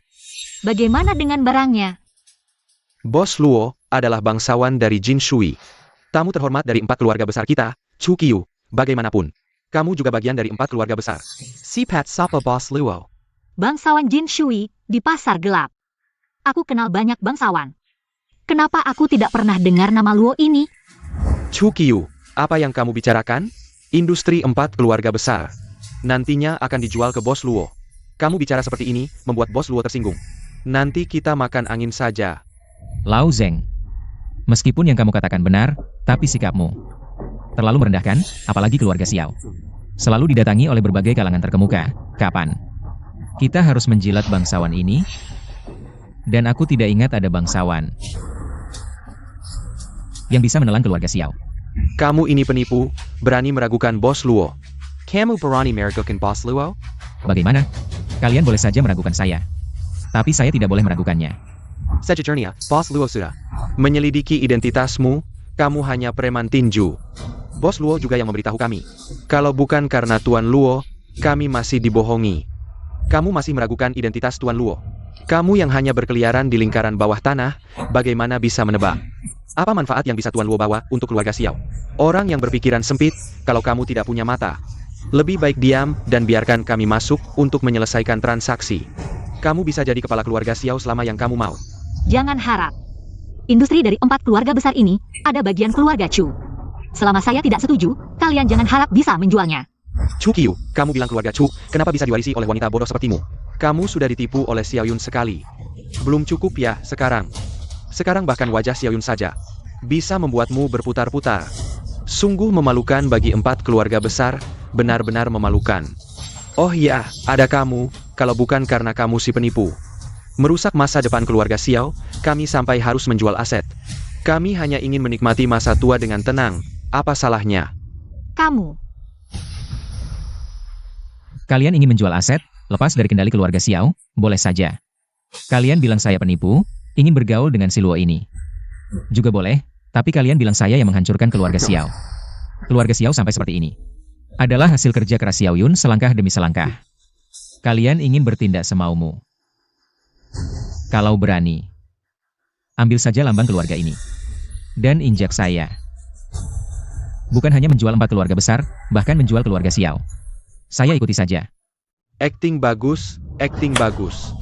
Speaker 4: Bagaimana dengan barangnya?
Speaker 3: Bos Luo adalah bangsawan dari Jinsui. Tamu terhormat dari 4 keluarga besar kita, Chu Qiu. Bagaimanapun, kamu juga bagian dari 4 keluarga besar. Sipat Sapa Bos Luo.
Speaker 4: Bangsawan Jin Shui di pasar gelap. Aku kenal banyak bangsawan. Kenapa aku tidak pernah dengar nama Luo ini?
Speaker 3: Chu Qiu, apa yang kamu bicarakan? Industri 4 keluarga besar. Nantinya akan dijual ke Bos Luo. Kamu bicara seperti ini, membuat Bos Luo tersinggung. Nanti kita makan angin saja.
Speaker 1: Lao Zheng, meskipun yang kamu katakan benar, tapi sikapmu terlalu merendahkan, apalagi keluarga Xiao. Selalu didatangi oleh berbagai kalangan terkemuka. Kapan kita harus menjilat bangsawan ini? Dan aku tidak ingat ada bangsawan yang bisa menelan keluarga Xiao.
Speaker 3: Kamu ini penipu, berani meragukan Bos Luo. Kamu berani meragukan Bos Luo?
Speaker 1: Bagaimana? Kalian boleh saja meragukan saya, tapi saya tidak boleh meragukannya.
Speaker 3: Sejujurnya, Bos Luo sudah menyelidiki identitasmu, kamu hanya preman tinju. Bos Luo juga yang memberitahu kami. Kalau bukan karena Tuan Luo, kami masih dibohongi. Kamu masih meragukan identitas Tuan Luo. Kamu yang hanya berkeliaran di lingkaran bawah tanah, bagaimana bisa menebak? Apa manfaat yang bisa Tuan Luo bawa untuk keluarga Xiao? Orang yang berpikiran sempit, kalau kamu tidak punya mata. Lebih baik diam dan biarkan kami masuk untuk menyelesaikan transaksi. Kamu bisa jadi kepala keluarga Xiao selama yang kamu mau.
Speaker 4: Jangan harap. Industri dari 4 keluarga besar ini, ada bagian keluarga Chu. Selama saya tidak setuju, kalian jangan harap bisa menjualnya.
Speaker 3: Chu Qiu, kamu bilang keluarga Chu, kenapa bisa diwarisi oleh wanita bodoh sepertimu? Kamu sudah ditipu oleh Xiaoyun sekali. Belum cukup ya sekarang? Sekarang bahkan wajah Xiaoyun saja bisa membuatmu berputar-putar. Sungguh memalukan bagi 4 keluarga besar, benar-benar memalukan. Oh ya, ada kamu, kalau bukan karena kamu si penipu. Merusak masa depan keluarga Xiao, kami sampai harus menjual aset. Kami hanya ingin menikmati masa tua dengan tenang, apa salahnya?
Speaker 4: Kamu.
Speaker 1: Kalian ingin menjual aset, lepas dari kendali keluarga Xiao, boleh saja. Kalian bilang saya penipu, ingin bergaul dengan si Luo ini. Juga boleh, tapi kalian bilang saya yang menghancurkan keluarga Xiao. Keluarga Xiao sampai seperti ini adalah hasil kerja keras Xiaoyun selangkah demi selangkah. Kalian ingin bertindak semaumu. Kalau berani, ambil saja lambang keluarga ini. Dan injak saya. Bukan hanya menjual 4 keluarga besar, bahkan menjual keluarga Xiao. Saya ikuti saja.
Speaker 3: Acting bagus, acting bagus.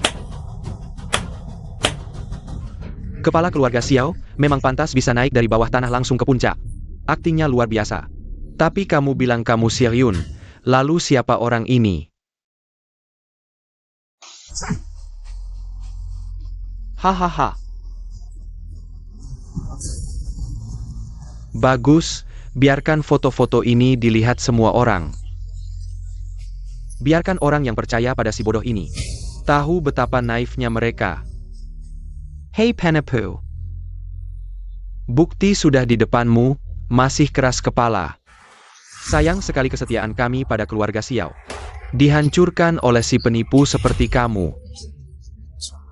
Speaker 3: Kepala keluarga Xiao memang pantas bisa naik dari bawah tanah langsung ke puncak. Aktingnya luar biasa. Tapi kamu bilang kamu Xiaoyun, lalu siapa orang ini? Hahaha. Bagus, biarkan foto-foto ini dilihat semua orang. Biarkan orang yang percaya pada si bodoh ini tahu betapa naifnya mereka. Hei Penepu. Bukti sudah di depanmu, masih keras kepala. Sayang sekali kesetiaan kami pada keluarga Xiao dihancurkan oleh si penipu seperti kamu.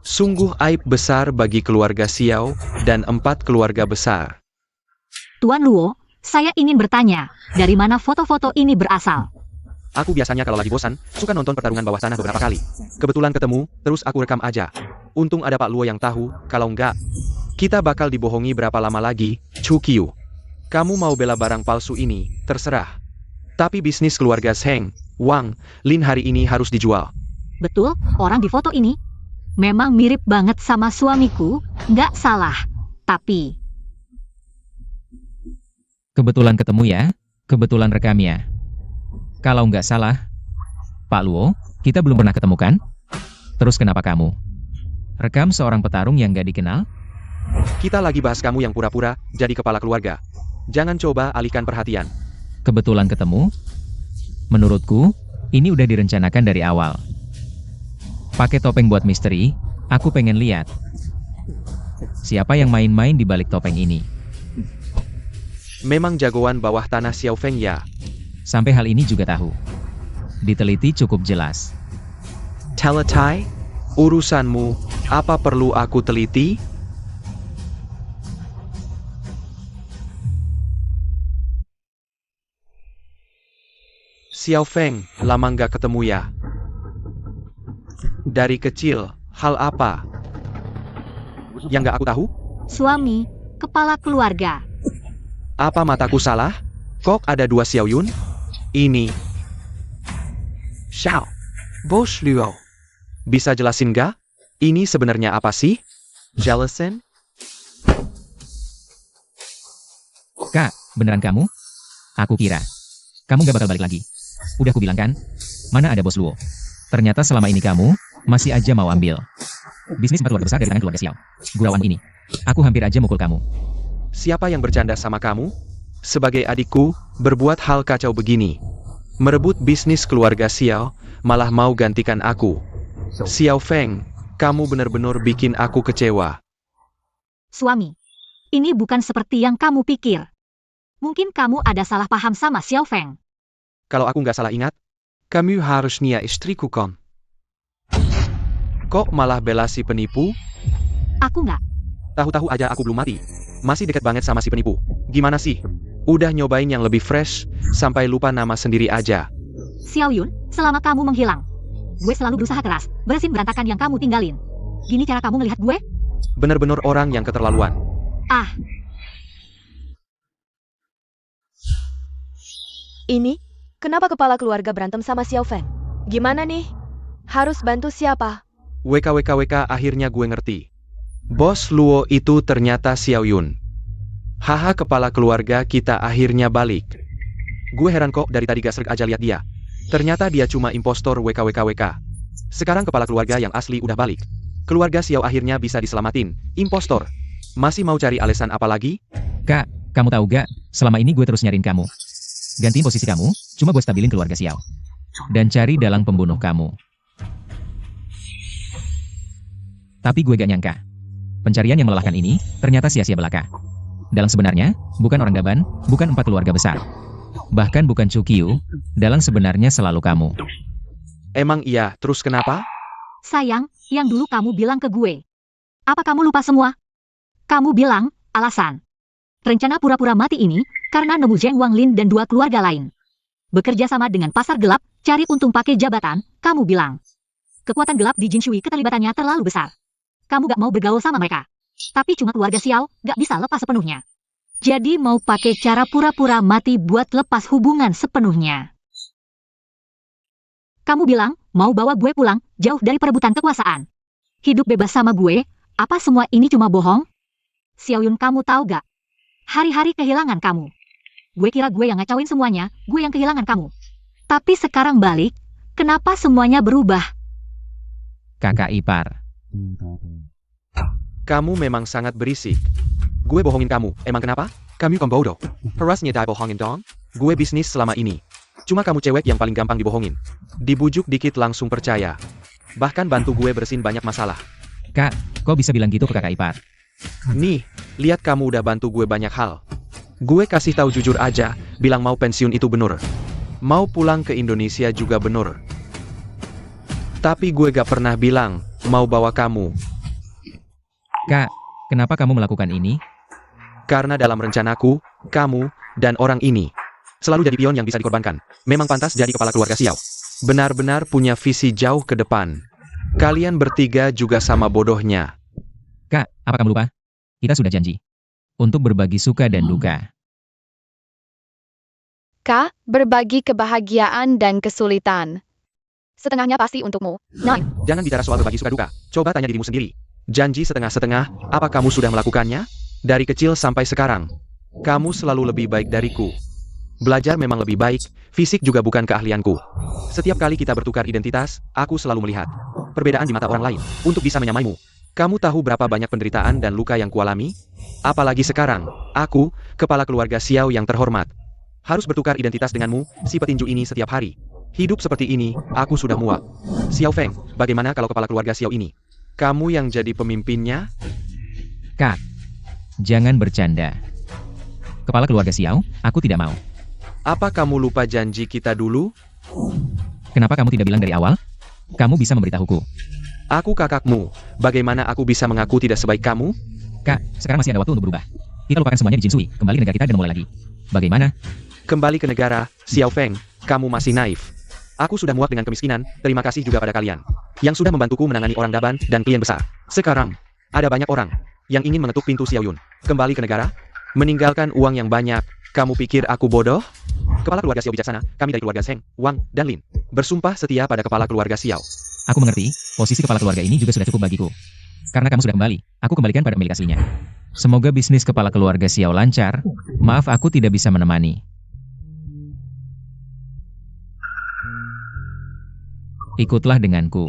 Speaker 3: Sungguh aib besar bagi keluarga Xiao dan 4 keluarga besar.
Speaker 4: Tuan Luo, saya ingin bertanya, dari mana foto-foto ini berasal?
Speaker 3: Aku biasanya kalau lagi bosan, suka nonton pertarungan bawah tanah beberapa kali. Kebetulan ketemu, terus aku rekam aja. Untung ada Pak Luo yang tahu, kalau enggak, kita bakal dibohongi berapa lama lagi, Chu Qiu. Kamu mau bela barang palsu ini, terserah. Tapi bisnis keluarga Zheng, Wang, Lin hari ini harus dijual.
Speaker 4: Betul, orang di foto ini memang mirip banget sama suamiku, nggak salah. Tapi,
Speaker 1: Kebetulan ketemu ya, kebetulan rekamnya. Kalau nggak salah, Pak Luo, kita belum pernah ketemu kan? Terus kenapa kamu rekam seorang petarung yang nggak dikenal?
Speaker 3: Kita lagi bahas kamu yang pura-pura jadi kepala keluarga. Jangan coba alihkan perhatian.
Speaker 1: Kebetulan ketemu? Menurutku, ini udah direncanakan dari awal. Pakai topeng buat misteri, aku pengen lihat siapa yang main-main di balik topeng ini.
Speaker 3: Memang jagoan bawah tanah Xiao Feng ya.
Speaker 1: Sampai hal ini juga tahu. Diteliti cukup jelas.
Speaker 3: Teletai, urusanmu, apa perlu aku teliti? Xiao Feng, lama nggak ketemu ya. Dari kecil, hal apa yang nggak aku tahu?
Speaker 4: suami, kepala keluarga.
Speaker 3: Apa mataku salah? Kok ada 2 Xiaoyun? Ini Xiao, Bos Luo. Bisa jelasin gak? Ini sebenarnya apa sih? Jelasin?
Speaker 1: Kak, beneran kamu? Aku kira kamu gak bakal balik lagi. Udah ku bilang kan? Mana ada Bos Luo? Ternyata selama ini kamu masih aja mau ambil bisnis 4 keluarga besar dari tangan keluarga Xiao. Gurawan ini. Aku hampir aja mukul kamu.
Speaker 3: Siapa yang bercanda sama kamu? Sebagai adikku, berbuat hal kacau begini. Merebut bisnis keluarga Xiao, malah mau gantikan aku. Xiao Feng, kamu benar-benar bikin aku kecewa.
Speaker 4: Suami, ini bukan seperti yang kamu pikir. Mungkin kamu ada salah paham sama Xiao Feng.
Speaker 3: Kalau aku nggak salah ingat, kamu harusnya istriku kan? Kok malah bela si penipu?
Speaker 4: Aku nggak.
Speaker 3: Tahu-tahu aja aku belum mati. Masih dekat banget sama si penipu. Gimana sih? Udah nyobain yang lebih fresh, sampai lupa nama sendiri aja.
Speaker 4: Xiaoyun, selama kamu menghilang, gue selalu berusaha keras, beresin berantakan yang kamu tinggalin. Gini cara kamu melihat gue?
Speaker 3: Bener-bener orang yang keterlaluan.
Speaker 4: Ah,
Speaker 2: Ini, kenapa kepala keluarga berantem sama Xiao Feng? Gimana nih? Harus bantu siapa?
Speaker 3: WKWKWK akhirnya gue ngerti. Bos Luo itu ternyata Xiaoyun. Haha, kepala keluarga kita akhirnya balik. Gue heran kok dari tadi gak serg aja lihat dia. Ternyata dia cuma impostor WKWKWK. Sekarang kepala keluarga yang asli udah balik. Keluarga Xiao akhirnya bisa diselamatin. Impostor. Masih mau cari alasan apa lagi?
Speaker 1: Kak, kamu tahu gak? Selama ini gue terus nyariin kamu. Gantiin posisi kamu, cuma gue stabilin keluarga Xiao. Dan cari dalang pembunuh kamu. Tapi gue gak nyangka. Pencarian yang melelahkan ini, ternyata sia-sia belaka. Dalang sebenarnya, bukan orang Gaban, bukan 4 keluarga besar. Bahkan bukan Chu Qiu, dalang sebenarnya selalu kamu.
Speaker 3: Emang iya, terus kenapa?
Speaker 4: sayang, yang dulu kamu bilang ke gue. Apa kamu lupa semua? Kamu bilang, alasan. Rencana pura-pura mati ini, karena nemu Zheng Wanglin dan 2 keluarga lain. Bekerja sama dengan pasar gelap, cari untung pakai jabatan, kamu bilang. Kekuatan gelap di Jinshui keterlibatannya terlalu besar. kamu gak mau bergaul sama mereka. Tapi cuma keluarga Xiao gak bisa lepas sepenuhnya. Jadi mau pakai cara pura-pura mati buat lepas hubungan sepenuhnya. Kamu bilang mau bawa gue pulang jauh dari perebutan kekuasaan. Hidup bebas sama gue, apa semua ini cuma bohong? Xiaoyun, kamu tahu gak? Hari-hari kehilangan kamu. Gue kira gue yang ngacauin semuanya, gue yang kehilangan kamu. Tapi sekarang balik, kenapa semuanya berubah?
Speaker 1: Kakak ipar.
Speaker 3: Kamu memang sangat berisik. Gue bohongin kamu, emang kenapa? Kamu pembodoh. Harusnya dia bohongin dong. Gue bisnis selama ini. Cuma kamu cewek yang paling gampang dibohongin. Dibujuk dikit langsung percaya. Bahkan bantu gue bersihin banyak masalah.
Speaker 1: Kak, kok bisa bilang gitu ke kakak ipar?
Speaker 3: Nih, lihat kamu udah bantu gue banyak hal. Gue kasih tahu jujur aja, bilang mau pensiun itu bener. Mau pulang ke Indonesia juga bener. Tapi gue gak pernah bilang, mau bawa kamu.
Speaker 1: Kak, kenapa kamu melakukan ini?
Speaker 3: Karena dalam rencanaku, kamu, dan orang ini selalu jadi pion yang bisa dikorbankan. Memang pantas jadi kepala keluarga Xiao. Benar-benar punya visi jauh ke depan. Kalian bertiga juga sama bodohnya.
Speaker 1: Kak, apa kamu lupa? Kita sudah janji untuk berbagi suka dan duka.
Speaker 5: Kak, berbagi kebahagiaan dan kesulitan. Setengahnya pasti untukmu. Nah,
Speaker 3: Jangan bicara soal berbagi suka duka. Coba tanya dirimu sendiri. Janji setengah-setengah, apa kamu sudah melakukannya? Dari kecil sampai sekarang. Kamu selalu lebih baik dariku. Belajar memang lebih baik, fisik juga bukan keahlianku. Setiap kali kita bertukar identitas, aku selalu melihat perbedaan di mata orang lain, untuk bisa menyamaimu. Kamu tahu berapa banyak penderitaan dan luka yang kualami? Apalagi sekarang, aku, kepala keluarga Xiao yang terhormat, harus bertukar identitas denganmu, si petinju ini setiap hari. Hidup seperti ini, aku sudah muak. Xiao Feng, bagaimana kalau kepala keluarga Xiao ini? Kamu yang jadi pemimpinnya?
Speaker 1: Kak, jangan bercanda. Kepala keluarga Xiao, aku tidak mau.
Speaker 3: Apa kamu lupa janji kita dulu?
Speaker 1: Kenapa kamu tidak bilang dari awal? Kamu bisa memberitahuku.
Speaker 3: Aku kakakmu, bagaimana aku bisa mengaku tidak sebaik kamu?
Speaker 1: Kak, sekarang masih ada waktu untuk berubah. Kita lupakan semuanya di Jinsui, kembali ke negara kita dan mulai lagi. Bagaimana?
Speaker 3: Kembali ke negara, Xiao Feng, kamu masih naif. Aku sudah muak dengan kemiskinan, terima kasih juga pada kalian yang sudah membantuku menangani orang daban dan klien besar. Sekarang, ada banyak orang yang ingin mengetuk pintu Xiaoyun. Kembali ke negara, meninggalkan uang yang banyak. Kamu pikir aku bodoh? Kepala keluarga Xiao bijaksana, kami dari keluarga Zheng, Wang, dan Lin, bersumpah setia pada kepala keluarga Xiao.
Speaker 1: Aku mengerti, posisi kepala keluarga ini juga sudah cukup bagiku. Karena kamu sudah kembali, aku kembalikan pada pemilik aslinya. Semoga bisnis kepala keluarga Xiao lancar. Maaf aku tidak bisa menemani. Ikutlah denganku.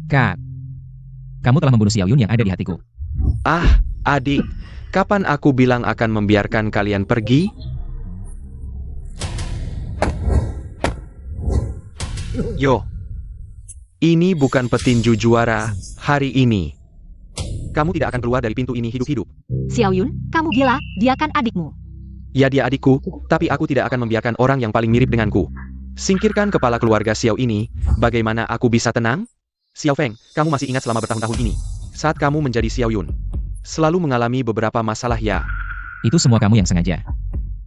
Speaker 1: Kak, kamu telah membunuh Xiaoyun yang ada di hatiku.
Speaker 3: Ah, adik, kapan aku bilang akan membiarkan kalian pergi? Yo, ini bukan petinju juara hari ini. Kamu tidak akan keluar dari pintu ini hidup-hidup.
Speaker 4: Xiaoyun, kamu gila, dia kan adikmu.
Speaker 3: Ya dia adikku, tapi aku tidak akan membiarkan orang yang paling mirip denganku. Singkirkan kepala keluarga Xiao ini, bagaimana aku bisa tenang? Xiao Feng, kamu masih ingat selama bertahun-tahun ini, saat kamu menjadi Xiaoyun, selalu mengalami beberapa masalah ya?
Speaker 1: Itu semua kamu yang sengaja.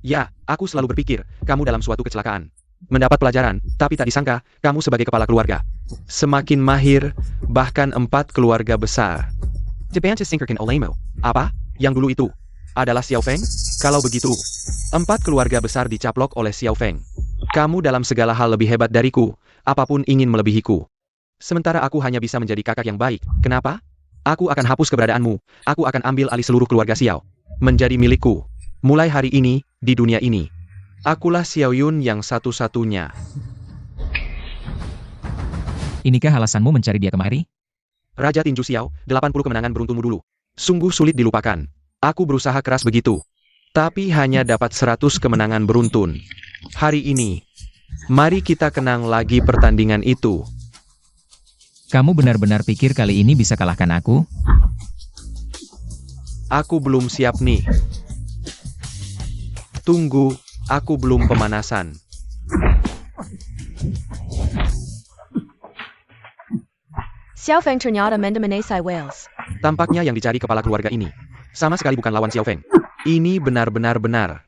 Speaker 3: Ya, aku selalu berpikir, kamu dalam suatu kecelakaan. Mendapat pelajaran, tapi tak disangka, kamu sebagai kepala keluarga. Semakin mahir, bahkan 4 keluarga besar. Jepantis singkirkan olehmu. Apa? Yang dulu itu adalah Xiao Feng? Kalau begitu, 4 keluarga besar dicaplok oleh Xiao Feng. Kamu dalam segala hal lebih hebat dariku, apapun ingin melebihiku. Sementara aku hanya bisa menjadi kakak yang baik. Kenapa? Aku akan hapus keberadaanmu. Aku akan ambil alih seluruh keluarga Xiao. Menjadi milikku. Mulai hari ini, di dunia ini. Akulah Xiaoyun yang satu-satunya.
Speaker 1: Inikah alasanmu mencari dia kemari?
Speaker 3: Raja Tinju Xiao, 80 kemenangan beruntunmu dulu. Sungguh sulit dilupakan. Aku berusaha keras begitu. Tapi hanya dapat 100 kemenangan beruntun. Hari ini, mari kita kenang lagi pertandingan itu.
Speaker 1: Kamu benar-benar pikir kali ini bisa kalahkan aku?
Speaker 3: Aku belum siap nih. Tunggu, aku belum pemanasan.
Speaker 2: Xiao Feng ternyata mendominasi Wales.
Speaker 3: Tampaknya yang dicari kepala keluarga ini sama sekali bukan lawan Xiao Feng. Ini benar-benar benar.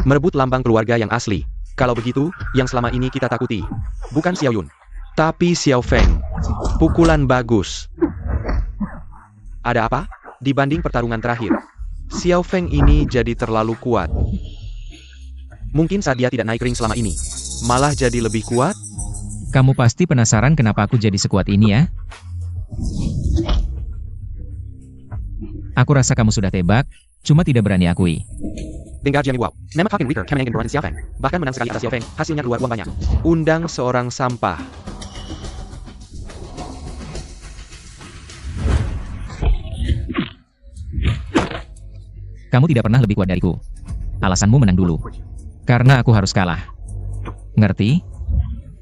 Speaker 3: Merebut lambang keluarga yang asli. Kalau begitu, yang selama ini kita takuti. Bukan Xiao Yun. Tapi Xiao Feng. Pukulan bagus. Ada apa? Dibanding pertarungan terakhir, Xiao Feng ini jadi terlalu kuat. Mungkin saat dia tidak naik ring selama ini, malah jadi lebih kuat?
Speaker 1: Kamu pasti penasaran kenapa aku jadi sekuat ini ya? Aku rasa kamu sudah tebak, cuma tidak berani akui.
Speaker 3: Dengar Jiang Wow, nama Kakin Wicker, Kemenangan Bron Xiao Feng. Bahkan menang sekali atas Xiao Feng, hasilnya keluar uang banyak. Undang seorang sampah.
Speaker 1: Kamu tidak pernah lebih kuat dariku. Alasanmu menang dulu. Karena aku harus kalah. Ngerti?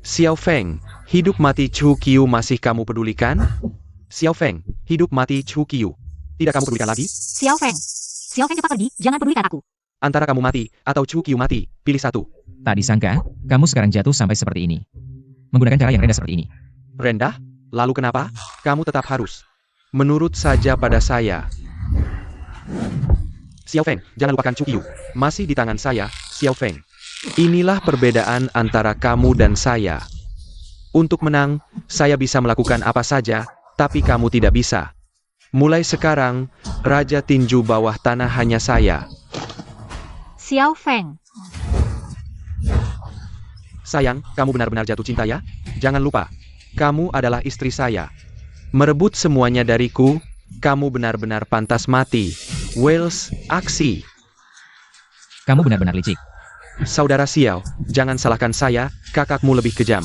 Speaker 3: Xiao Feng, hidup mati Chu Qiu masih kamu pedulikan? Xiao Feng, hidup mati Chu Qiu. Tidak kamu pedulikan lagi?
Speaker 4: Xiao Feng. Xiao Feng cepat pergi, jangan pedulikan aku.
Speaker 3: Antara kamu mati, atau Chu Qiu mati, pilih satu.
Speaker 1: Tak disangka, kamu sekarang jatuh sampai seperti ini. Menggunakan cara yang rendah seperti ini.
Speaker 3: Rendah? Lalu kenapa? Kamu tetap harus menurut saja pada saya. Xiao Feng, jangan lupakan Chu Qiu. Masih di tangan saya, Xiao Feng. Inilah perbedaan antara kamu dan saya. Untuk menang, saya bisa melakukan apa saja, tapi kamu tidak bisa. Mulai sekarang, Raja Tinju bawah tanah hanya saya.
Speaker 4: Xiao Feng.
Speaker 3: Sayang, kamu benar-benar jatuh cinta ya? Jangan lupa, kamu adalah istri saya. Merebut semuanya dariku, kamu benar-benar pantas mati. Wales, aksi.
Speaker 1: Kamu benar-benar licik.
Speaker 3: Saudara Xiao, jangan salahkan saya, kakakmu lebih kejam.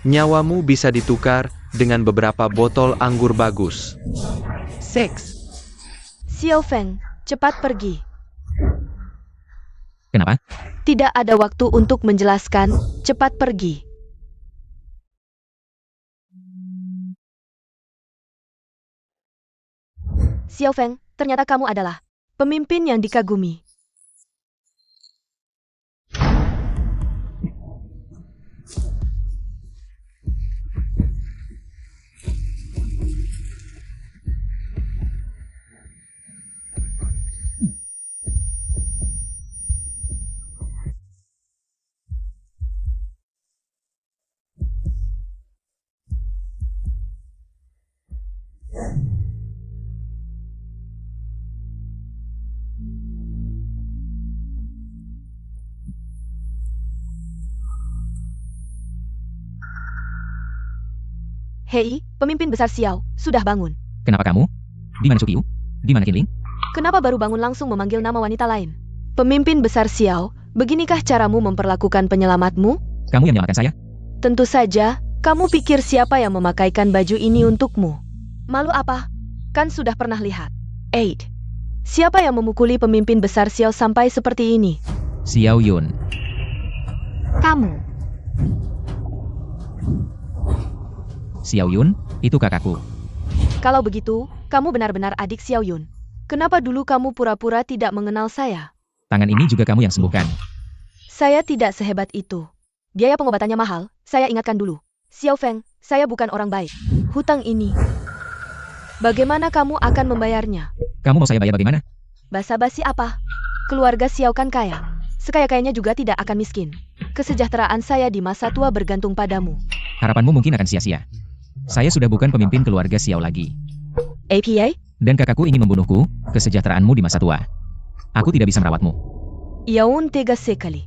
Speaker 3: Nyawamu bisa ditukar dengan beberapa botol anggur bagus. Seks.
Speaker 2: Xiao Feng, cepat pergi.
Speaker 1: Kenapa?
Speaker 2: Tidak ada waktu untuk menjelaskan, cepat pergi. Xiao Feng, ternyata kamu adalah pemimpin yang dikagumi. Hei, pemimpin besar Xiao, sudah bangun.
Speaker 1: Kenapa kamu? Di mana Chu Qiu? Di mana Qinling?
Speaker 2: Kenapa baru bangun langsung memanggil nama wanita lain? Pemimpin besar Xiao, beginikah caramu memperlakukan penyelamatmu?
Speaker 1: Kamu yang menyelamatkan saya?
Speaker 2: Tentu saja, kamu pikir siapa yang memakaikan baju ini untukmu? Malu apa? Kan sudah pernah lihat. 8. Siapa yang memukuli pemimpin besar Xiao sampai seperti ini?
Speaker 1: Xiao Yun.
Speaker 4: Kamu.
Speaker 1: Xiao Yun, itu kakakku.
Speaker 2: Kalau begitu, kamu benar-benar adik Xiao Yun. Kenapa dulu kamu pura-pura tidak mengenal saya?
Speaker 1: Tangan ini juga kamu yang sembuhkan.
Speaker 2: Saya tidak sehebat itu. Biaya pengobatannya mahal, saya ingatkan dulu. Xiao Feng, saya bukan orang baik. Hutang ini, bagaimana kamu akan membayarnya?
Speaker 1: Kamu mau saya bayar bagaimana?
Speaker 2: Basa-basi apa? Keluarga Xiao kan kaya. Sekaya-kayanya juga tidak akan miskin. Kesejahteraan saya di masa tua bergantung padamu.
Speaker 1: Harapanmu mungkin akan sia-sia. Saya sudah bukan pemimpin keluarga Xiao lagi.
Speaker 2: APA?
Speaker 1: Dan kakakku ingin membunuhku, kesejahteraanmu di masa tua. Aku tidak bisa merawatmu.
Speaker 2: Yaun tega sekali.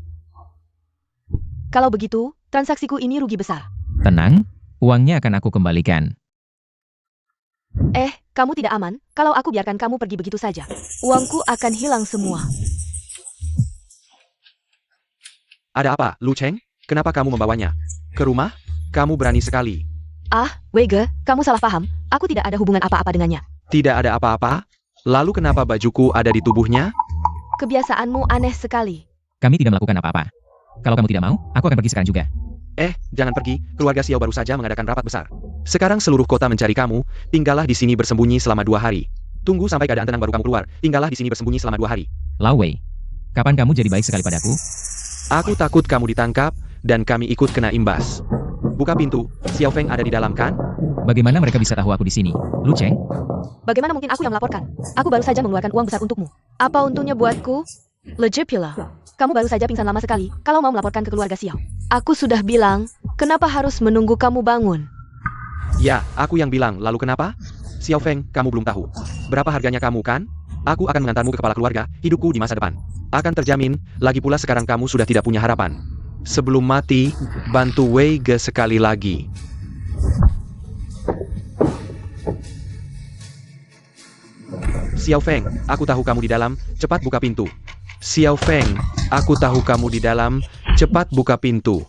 Speaker 2: Kalau begitu, transaksiku ini rugi besar.
Speaker 1: Tenang, uangnya akan aku kembalikan.
Speaker 2: Kamu tidak aman, kalau aku biarkan kamu pergi begitu saja. Uangku akan hilang semua.
Speaker 3: Ada apa, Lu Cheng? Kenapa kamu membawanya ke rumah? Kamu berani sekali.
Speaker 2: Wege, kamu salah paham. Aku tidak ada hubungan apa-apa dengannya.
Speaker 3: Tidak ada apa-apa? Lalu kenapa bajuku ada di tubuhnya?
Speaker 2: Kebiasaanmu aneh sekali.
Speaker 1: Kami tidak melakukan apa-apa. Kalau kamu tidak mau, aku akan pergi sekarang juga.
Speaker 3: Jangan pergi, keluarga Xiao baru saja mengadakan rapat besar. Sekarang seluruh kota mencari kamu, tinggallah di sini bersembunyi selama 2 hari. Tunggu sampai keadaan tenang baru kamu keluar, tinggallah di sini bersembunyi selama 2 hari.
Speaker 1: Lao Wei, kapan kamu jadi baik sekali padaku?
Speaker 3: Aku takut kamu ditangkap, dan kami ikut kena imbas. Buka pintu, Xiao Feng ada di dalam kan?
Speaker 1: Bagaimana mereka bisa tahu aku di sini? Lu Cheng?
Speaker 2: Bagaimana mungkin aku yang melaporkan? Aku baru saja mengeluarkan uang besar untukmu. Apa untungnya buatku? Legit pula. Kamu baru saja pingsan lama sekali kalau mau melaporkan ke keluarga Xiao. Aku sudah bilang, kenapa harus menunggu kamu bangun?
Speaker 3: Ya, aku yang bilang, lalu kenapa? Xiao Feng, kamu belum tahu. Berapa harganya kamu kan? Aku akan mengantarmu ke kepala keluarga, hidupku di masa depan. Akan terjamin, lagi pula sekarang kamu sudah tidak punya harapan. Sebelum mati, bantu Wei Ge sekali lagi. Xiao Feng, aku tahu kamu di dalam, cepat buka pintu. Xiao Feng, aku tahu kamu di dalam, cepat buka pintu.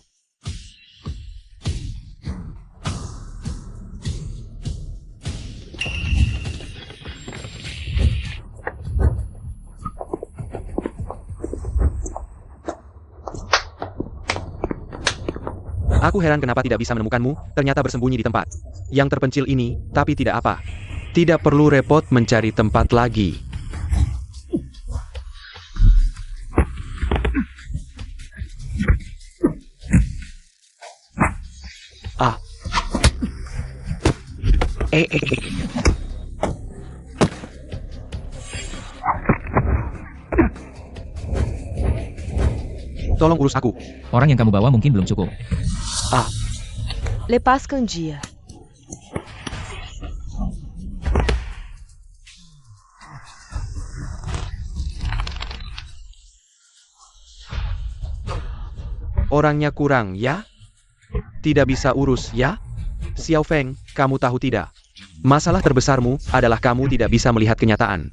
Speaker 3: Aku heran kenapa tidak bisa menemukanmu, ternyata bersembunyi di tempat yang terpencil ini, tapi tidak apa. Tidak perlu repot mencari tempat lagi. Ah. Tolong urus aku.
Speaker 1: Orang yang kamu bawa mungkin belum cukup.
Speaker 3: Ah.
Speaker 2: Lepaskan dia.
Speaker 3: Orangnya kurang, ya? Tidak bisa urus, ya? Xiao Feng, kamu tahu tidak? Masalah terbesarmu adalah kamu tidak bisa melihat kenyataan.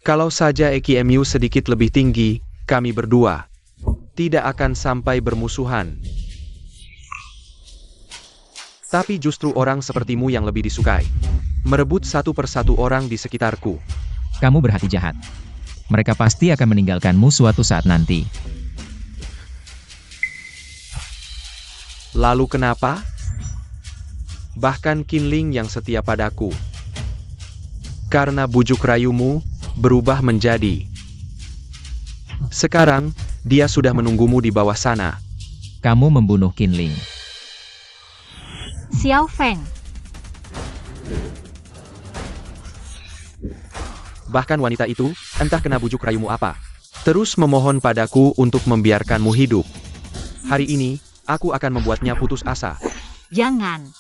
Speaker 3: Kalau saja EQMU sedikit lebih tinggi, kami berdua tidak akan sampai bermusuhan. Tapi justru orang sepertimu yang lebih disukai. Merebut satu persatu orang di sekitarku.
Speaker 1: Kamu berhati jahat. Mereka pasti akan meninggalkanmu suatu saat nanti.
Speaker 3: Lalu kenapa? Bahkan Qinling yang setia padaku. Karena bujuk rayumu berubah menjadi. Sekarang, dia sudah menunggumu di bawah sana.
Speaker 1: Kamu membunuh Qinling.
Speaker 4: Xiao Feng,
Speaker 3: Bahkan wanita itu, entah kena bujuk rayumu apa, terus memohon padaku untuk membiarkanmu hidup. Hari ini, aku akan membuatnya putus asa.
Speaker 4: jangan.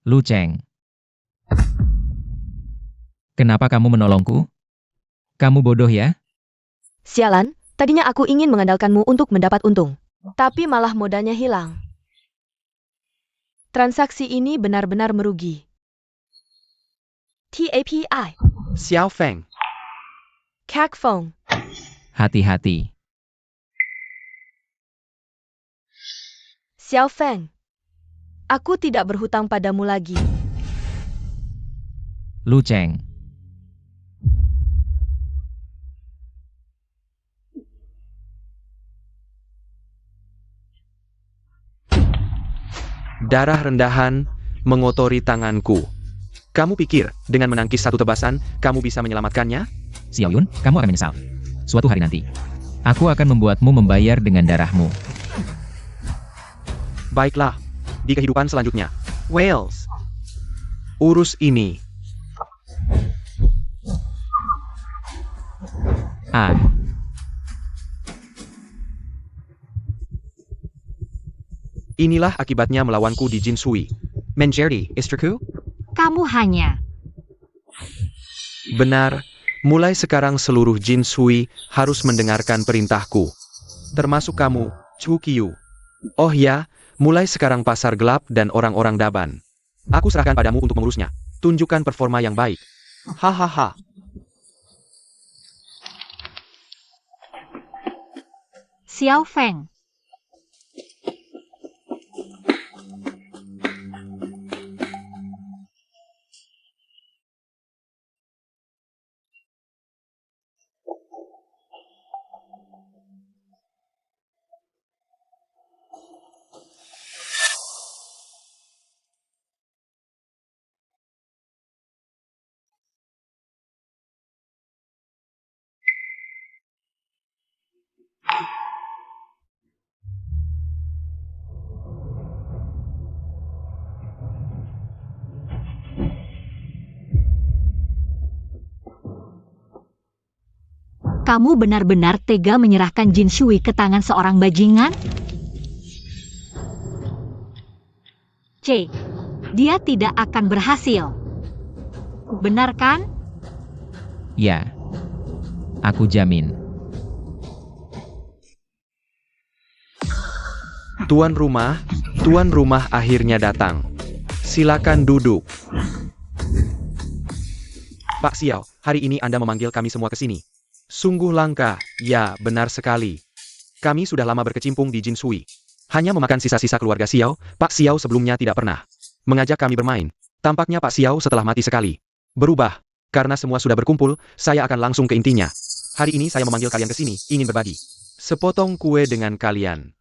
Speaker 1: Lu Cheng. Kenapa kamu menolongku? Kamu bodoh ya?
Speaker 2: Sialan, tadinya aku ingin mengandalkanmu untuk mendapat untung. Tapi malah modalnya hilang. Transaksi ini benar-benar merugi. TAPI,
Speaker 3: Xiao Feng,
Speaker 2: Kak Feng,
Speaker 1: Hati-hati.
Speaker 2: Xiao Feng. Aku tidak berhutang padamu lagi.
Speaker 1: Lu Cheng.
Speaker 3: darah rendahan mengotori tanganku. Kamu pikir, dengan menangkis satu tebasan, kamu bisa menyelamatkannya?
Speaker 1: Xiao Yun, kamu akan menyesal. Suatu hari nanti. Aku akan membuatmu membayar dengan darahmu.
Speaker 3: Baiklah, di kehidupan selanjutnya. Wales, urus ini.
Speaker 1: Ah,
Speaker 3: Inilah akibatnya melawanku di Jinsui. Menjadi istriku?
Speaker 4: Kamu hanya
Speaker 3: Benar, mulai sekarang seluruh Jinsui harus mendengarkan perintahku. Termasuk kamu, Chu Qiu. Oh ya, mulai sekarang pasar gelap dan orang-orang Daban. Aku serahkan padamu untuk mengurusnya. Tunjukkan performa yang baik. Hahaha.
Speaker 4: Xiao Feng. Kamu benar-benar tega menyerahkan Jin Shui ke tangan seorang bajingan? C. Dia tidak akan berhasil. Benar kan?
Speaker 1: Ya. Aku jamin.
Speaker 3: Tuan rumah akhirnya datang. Silakan duduk. Pak Xiao, hari ini Anda memanggil kami semua ke sini. Sungguh langka, ya benar sekali. Kami sudah lama berkecimpung di Jin Shui. Hanya memakan sisa-sisa keluarga Xiao, Pak Xiao sebelumnya tidak pernah mengajak kami bermain. Tampaknya Pak Xiao setelah mati sekali berubah. Karena semua sudah berkumpul, saya akan langsung ke intinya. Hari ini saya memanggil kalian ke sini, ingin berbagi sepotong kue dengan kalian.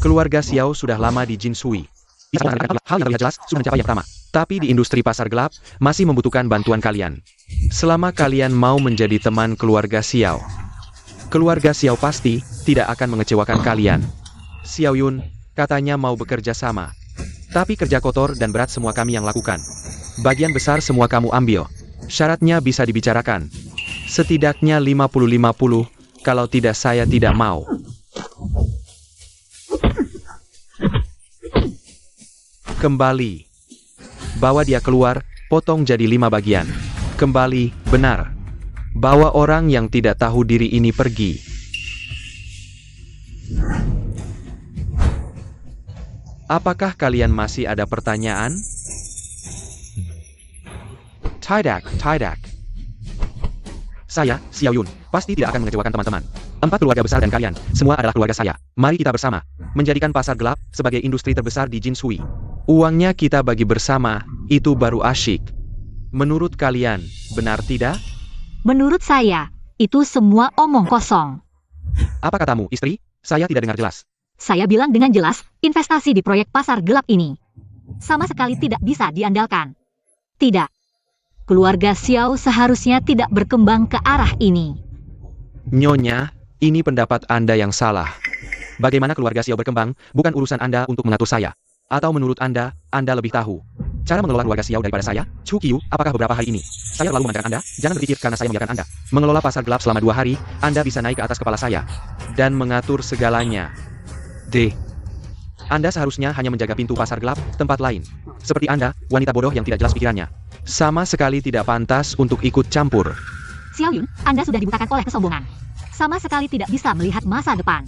Speaker 3: Keluarga Xiao sudah lama di Jin Shui. Hal yang terlihat jelas sudah mencapai yang pertama. Tapi di industri pasar gelap, masih membutuhkan bantuan kalian. Selama kalian mau menjadi teman keluarga Xiao, keluarga Xiao pasti tidak akan mengecewakan kalian. Xiao Yun, katanya mau bekerja sama. Tapi kerja kotor dan berat semua kami yang lakukan. Bagian besar semua kamu ambil. Syaratnya bisa dibicarakan. Setidaknya 50-50, kalau tidak saya tidak mau. Kembali. Bawa dia keluar, potong jadi 5 bagian. Kembali, benar. Bawa orang yang tidak tahu diri ini pergi. Apakah kalian masih ada pertanyaan? Tidak. Saya, Xiao Yun, pasti tidak akan mengecewakan teman-teman. 4 keluarga besar dan kalian, semua adalah keluarga saya. Mari kita bersama, menjadikan pasar gelap sebagai industri terbesar di Jin Shui. Uangnya kita bagi bersama, itu baru asyik. Menurut kalian, benar tidak?
Speaker 4: Menurut saya, itu semua omong kosong.
Speaker 3: Apa katamu, istri? Saya tidak dengar jelas.
Speaker 4: Saya bilang dengan jelas, investasi di proyek pasar gelap ini sama sekali tidak bisa diandalkan. Tidak. Keluarga Xiao seharusnya tidak berkembang ke arah ini.
Speaker 3: Nyonya, ini pendapat Anda yang salah. Bagaimana keluarga Xiao berkembang, bukan urusan Anda untuk mengatur saya. Atau menurut Anda lebih tahu cara mengelola keluarga Xiao daripada saya? Chu Qiu, apakah beberapa hari ini saya terlalu memandangkan Anda? Jangan berpikir karena saya membiarkan Anda mengelola pasar gelap selama 2 hari, Anda bisa naik ke atas kepala saya dan mengatur segalanya. D. Anda seharusnya hanya menjaga pintu pasar gelap, tempat lain. Seperti Anda, wanita bodoh yang tidak jelas pikirannya. Sama sekali tidak pantas untuk ikut campur.
Speaker 4: Xiao Yun, Anda sudah dibutakan oleh kesombongan. Sama sekali tidak bisa melihat masa depan.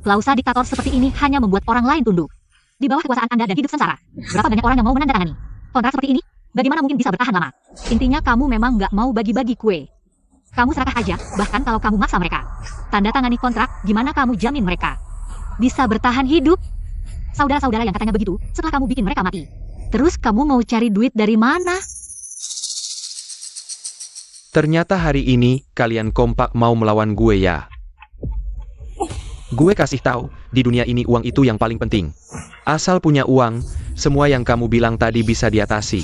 Speaker 4: Klausa diktator seperti ini hanya membuat orang lain tunduk. Di bawah kekuasaan Anda dan hidup sengsara. Berapa banyak orang yang mau menandatangani kontrak seperti ini? Bagaimana mungkin bisa bertahan lama? Intinya kamu memang nggak mau bagi-bagi kue. Kamu serakah aja, bahkan kalau kamu maksa mereka. Tanda tangani kontrak, gimana kamu jamin mereka bisa bertahan hidup? Saudara-saudara yang katanya begitu, setelah kamu bikin mereka mati. Terus kamu mau cari duit dari mana?
Speaker 3: Ternyata hari ini, kalian kompak mau melawan gue ya. Gue kasih tahu, di dunia ini uang itu yang paling penting. Asal punya uang, semua yang kamu bilang tadi bisa diatasi.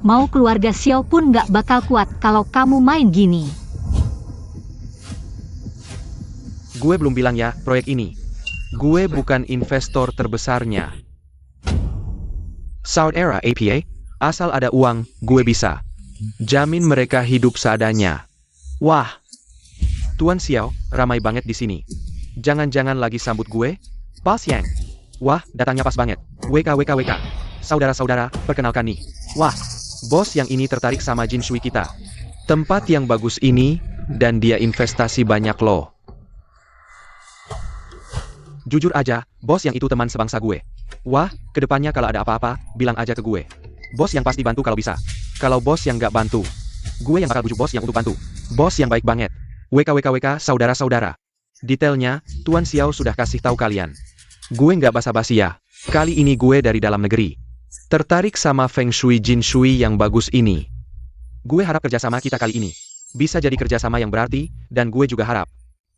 Speaker 4: Mau keluarga Xiao pun nggak bakal kuat kalau kamu main gini.
Speaker 3: Gue belum bilang ya, proyek ini. Gue bukan investor terbesarnya. Saudara APA, asal ada uang, gue bisa jamin mereka hidup seadanya. Wah, Tuan Xiao, ramai banget di sini. Jangan-jangan lagi sambut gue? Pas Yang. Wah, datangnya pas banget. WK. Saudara-saudara, perkenalkan nih. Wah, bos yang ini tertarik sama Jin Shui kita. Tempat yang bagus ini, dan dia investasi banyak loh. Jujur aja, bos yang itu teman sebangsa gue. Wah, kedepannya kalau ada apa-apa, bilang aja ke gue. Bos yang pasti bantu kalau bisa. Kalau bos yang nggak bantu, gue yang bakal bujuk bos yang untuk bantu. Bos yang baik banget. WK, saudara-saudara. Detailnya, Tuan Xiao sudah kasih tahu kalian. Gue nggak basa-basi ya. Kali ini gue dari dalam negeri. Tertarik sama Feng Shui Jin Shui yang bagus ini. Gue harap kerjasama kita kali ini bisa jadi kerjasama yang berarti, dan gue juga harap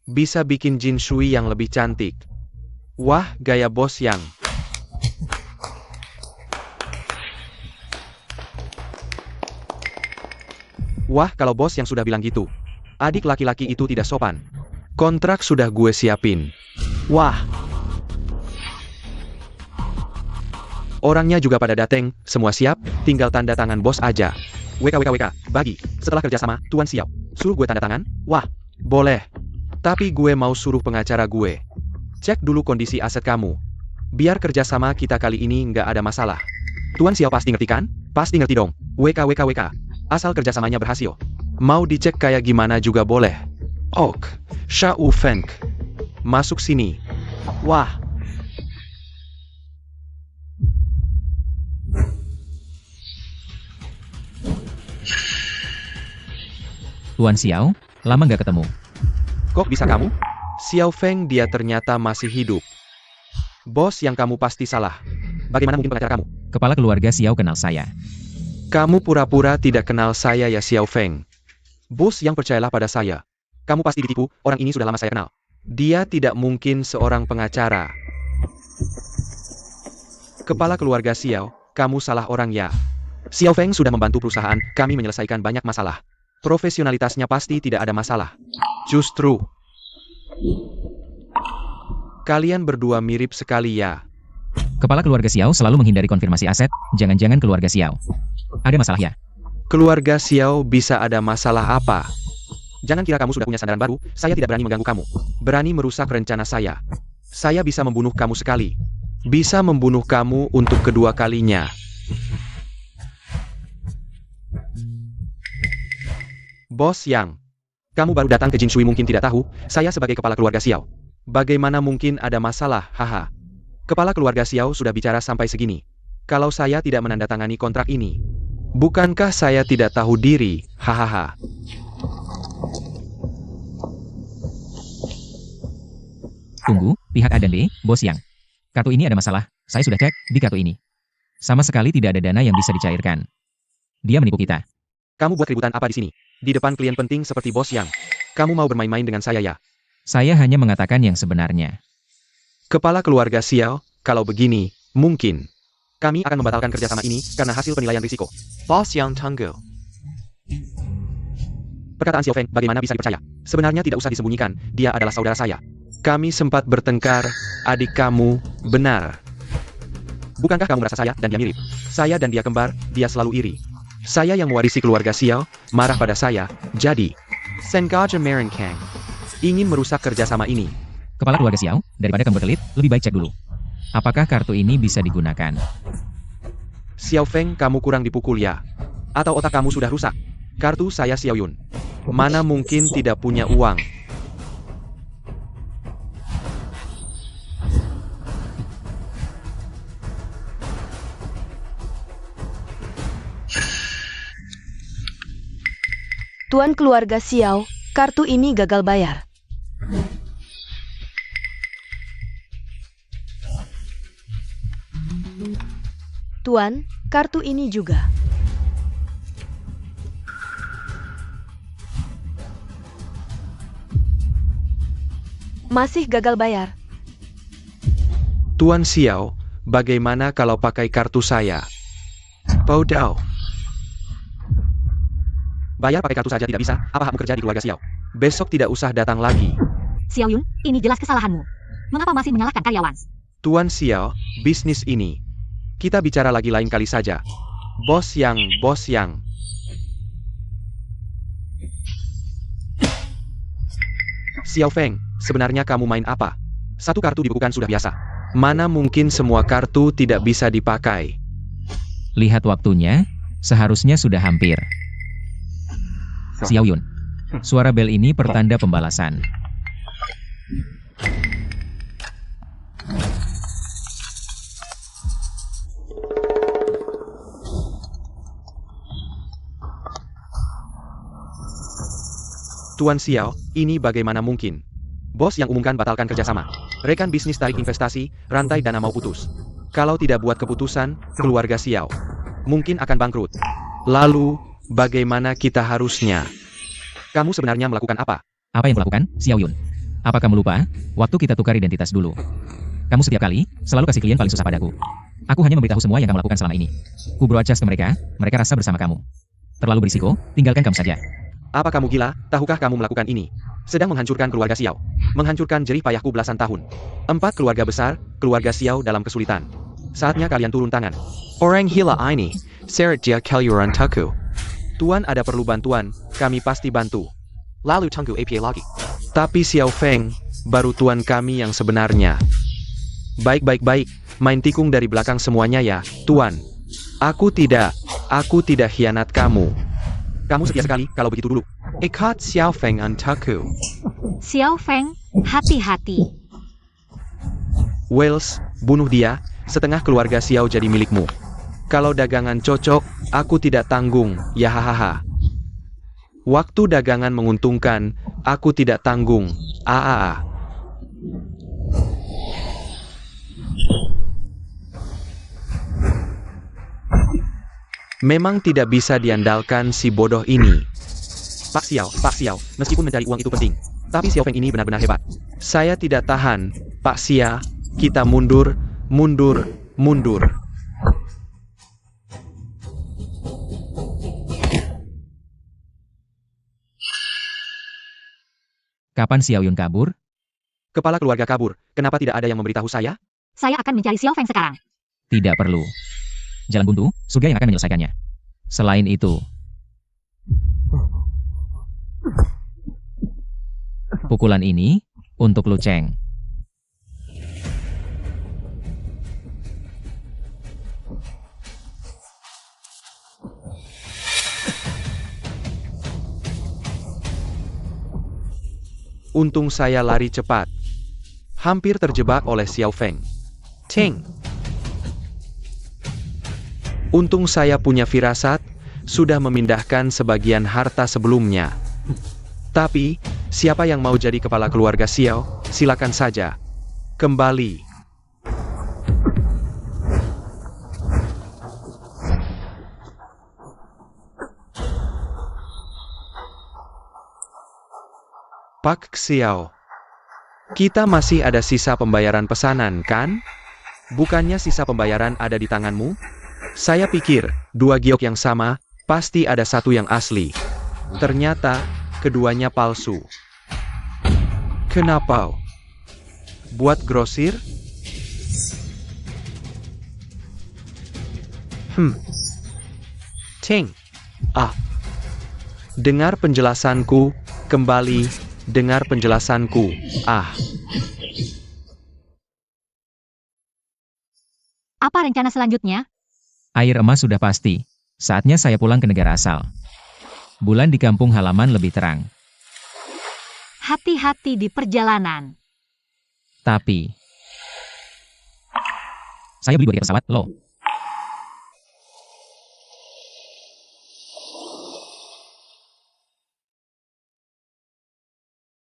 Speaker 3: bisa bikin Jin Shui yang lebih cantik. Wah, gaya bos yang. Wah, kalau bos yang sudah bilang gitu. Adik laki-laki itu tidak sopan. Kontrak sudah gue siapin. Wah. Orangnya juga pada dateng, semua siap, tinggal tanda tangan bos aja. WK, bagi. Setelah kerjasama, Tuan Xiao, suruh gue tanda tangan? Wah, boleh. Tapi gue mau suruh pengacara gue. Cek dulu kondisi aset kamu. Biar kerjasama kita kali ini nggak ada masalah. Tuan Xiao pasti ngerti kan? Pasti ngerti dong. WK. Asal kerjasamanya berhasil. Mau dicek kayak gimana juga boleh. Ok, Shao Feng. Masuk sini. Wah.
Speaker 1: Tuan Xiao, lama nggak ketemu.
Speaker 3: Kok bisa kamu? Xiao Feng dia ternyata masih hidup. Bos yang kamu pasti salah. Bagaimana mungkin pengacara kamu?
Speaker 1: Kepala keluarga Xiao kenal saya.
Speaker 3: Kamu pura-pura tidak kenal saya ya Xiao Feng. Bos yang percayalah pada saya. Kamu pasti ditipu, orang ini sudah lama saya kenal. Dia tidak mungkin seorang pengacara. Kepala keluarga Xiao, kamu salah orang ya. Xiao Feng sudah membantu perusahaan kami menyelesaikan banyak masalah. Profesionalitasnya pasti tidak ada masalah. Justru, kalian berdua mirip sekali ya.
Speaker 1: Kepala keluarga Xiao selalu menghindari konfirmasi aset, jangan-jangan keluarga Xiao. Ada masalah ya?
Speaker 3: Keluarga Xiao bisa ada masalah apa? Jangan kira kamu sudah punya sandaran baru, saya tidak berani mengganggu kamu. Berani merusak rencana saya. Saya bisa membunuh kamu sekali. Bisa membunuh kamu untuk kedua kalinya. Bos Yang, kamu baru datang ke Jinshui mungkin tidak tahu, saya sebagai kepala keluarga Xiao. Bagaimana mungkin ada masalah, haha. Kepala keluarga Xiao sudah bicara sampai segini. Kalau saya tidak menandatangani kontrak ini, bukankah saya tidak tahu diri, hahaha.
Speaker 1: Tunggu, pihak A dan B, Bos Yang. Kartu ini ada masalah, saya sudah cek di kartu ini. Sama sekali tidak ada dana yang bisa dicairkan. Dia menipu kita.
Speaker 3: Kamu buat keributan apa di sini? Di depan klien penting seperti Bos Yang. Kamu mau bermain-main dengan saya ya?
Speaker 1: Saya hanya mengatakan yang sebenarnya.
Speaker 3: Kepala keluarga Xiao, kalau begini, mungkin kami akan membatalkan kerjasama ini karena hasil penilaian risiko. Bos Yang tunggu. Perkataan Xiao Feng bagaimana bisa dipercaya? Sebenarnya tidak usah disembunyikan, dia adalah saudara saya. Kami sempat bertengkar, adik kamu, benar. Bukankah kamu merasa saya dan dia mirip? Saya dan dia kembar, dia selalu iri. Saya yang mewarisi keluarga Xiao, marah pada saya, jadi sengaja merencang ingin merusak kerjasama ini.
Speaker 1: Kepala keluarga Xiao, daripada kamu berkelit, lebih baik cek dulu. Apakah kartu ini bisa digunakan?
Speaker 3: Xiao Feng, kamu kurang dipukul ya? Atau otak kamu sudah rusak? Kartu saya Xiao Yun. Mana mungkin tidak punya uang?
Speaker 2: Tuan keluarga Xiao, kartu ini gagal bayar. Tuan, kartu ini juga. Masih gagal bayar.
Speaker 3: Tuan Xiao, bagaimana kalau pakai kartu saya? Bodoh. Bayar pakai kartu saja tidak bisa, apa hakmu kerja di keluarga Xiao? Besok tidak usah datang lagi.
Speaker 4: Xiao Yun, ini jelas kesalahanmu. Mengapa masih menyalahkan karyawan?
Speaker 3: Tuan Xiao, bisnis ini. Kita bicara lagi lain kali saja. Bos Yang. Xiao Feng, sebenarnya kamu main apa? Satu kartu dibukukan sudah biasa. Mana mungkin semua kartu tidak bisa dipakai?
Speaker 1: Lihat waktunya, seharusnya sudah hampir. Xiao Yun. Suara bel ini pertanda pembalasan.
Speaker 3: Tuan Xiao, ini bagaimana mungkin? Bos yang umumkan batalkan kerjasama. Rekan bisnis tarik investasi, rantai dana mau putus. Kalau tidak buat keputusan, keluarga Xiao mungkin akan bangkrut. Lalu, bagaimana kita harusnya? Kamu sebenarnya melakukan apa?
Speaker 1: Apa yang kulakukan, Xiao Yun? Apa kamu lupa? Waktu kita tukar identitas dulu. Kamu setiap kali, selalu kasih klien paling susah padaku. Aku hanya memberitahu semua yang kamu lakukan selama ini. Ku broadcast ke mereka rasa bersama kamu. Terlalu berisiko, tinggalkan kamu saja.
Speaker 3: Apa kamu gila? Tahukah kamu melakukan ini? Sedang menghancurkan keluarga Xiao. Menghancurkan jerih payahku belasan tahun. 4 keluarga besar, keluarga Xiao dalam kesulitan. Saatnya kalian turun tangan. Orang gila ini, seret dia kalian taku. Tuan ada perlu bantuan, kami pasti bantu. Lalu tunggu APA lagi. Tapi Xiao Feng, baru tuan kami yang sebenarnya. Baik, main tikung dari belakang semuanya ya, tuan. Aku tidak hianat kamu. Kamu setia sekali kalau begitu dulu. Ikat Xiao Feng untukku.
Speaker 4: Xiao Feng, hati-hati.
Speaker 3: Wales, bunuh dia, setengah keluarga Xiao jadi milikmu. Kalau dagangan cocok, aku tidak tanggung, ya hahaha. Waktu dagangan menguntungkan, aku tidak tanggung, aa. Memang tidak bisa diandalkan si bodoh ini. Pak Xiao, meskipun mencari uang itu penting, tapi Xiao Feng ini benar-benar hebat. Saya tidak tahan, Pak Xia, kita mundur.
Speaker 1: Kapan Xiao Yun kabur?
Speaker 3: Kepala keluarga kabur, kenapa tidak ada yang memberitahu saya?
Speaker 4: Saya akan mencari Xiao Feng sekarang.
Speaker 1: Tidak perlu. Jalan buntu, Suga yang akan menyelesaikannya. Selain itu, pukulan ini untuk Lu Cheng.
Speaker 3: Untung saya lari cepat. Hampir terjebak oleh Xiao Feng. Ting. Untung saya punya firasat, sudah memindahkan sebagian harta sebelumnya. Tapi, siapa yang mau jadi kepala keluarga Xiao, silakan saja. Kembali. Pak Xiao. Kita masih ada sisa pembayaran pesanan, kan? Bukannya sisa pembayaran ada di tanganmu? Saya pikir, dua giok yang sama, pasti ada satu yang asli. Ternyata, keduanya palsu. Kenapa? Buat grosir? Ting. Dengar penjelasanku, kembali. Dengar penjelasanku.
Speaker 4: Apa rencana selanjutnya?
Speaker 1: Air emas sudah pasti. Saatnya saya pulang ke negara asal. Bulan di kampung halaman lebih terang.
Speaker 4: Hati-hati di perjalanan.
Speaker 1: Tapi, saya beli 2 tiket pesawat, loh.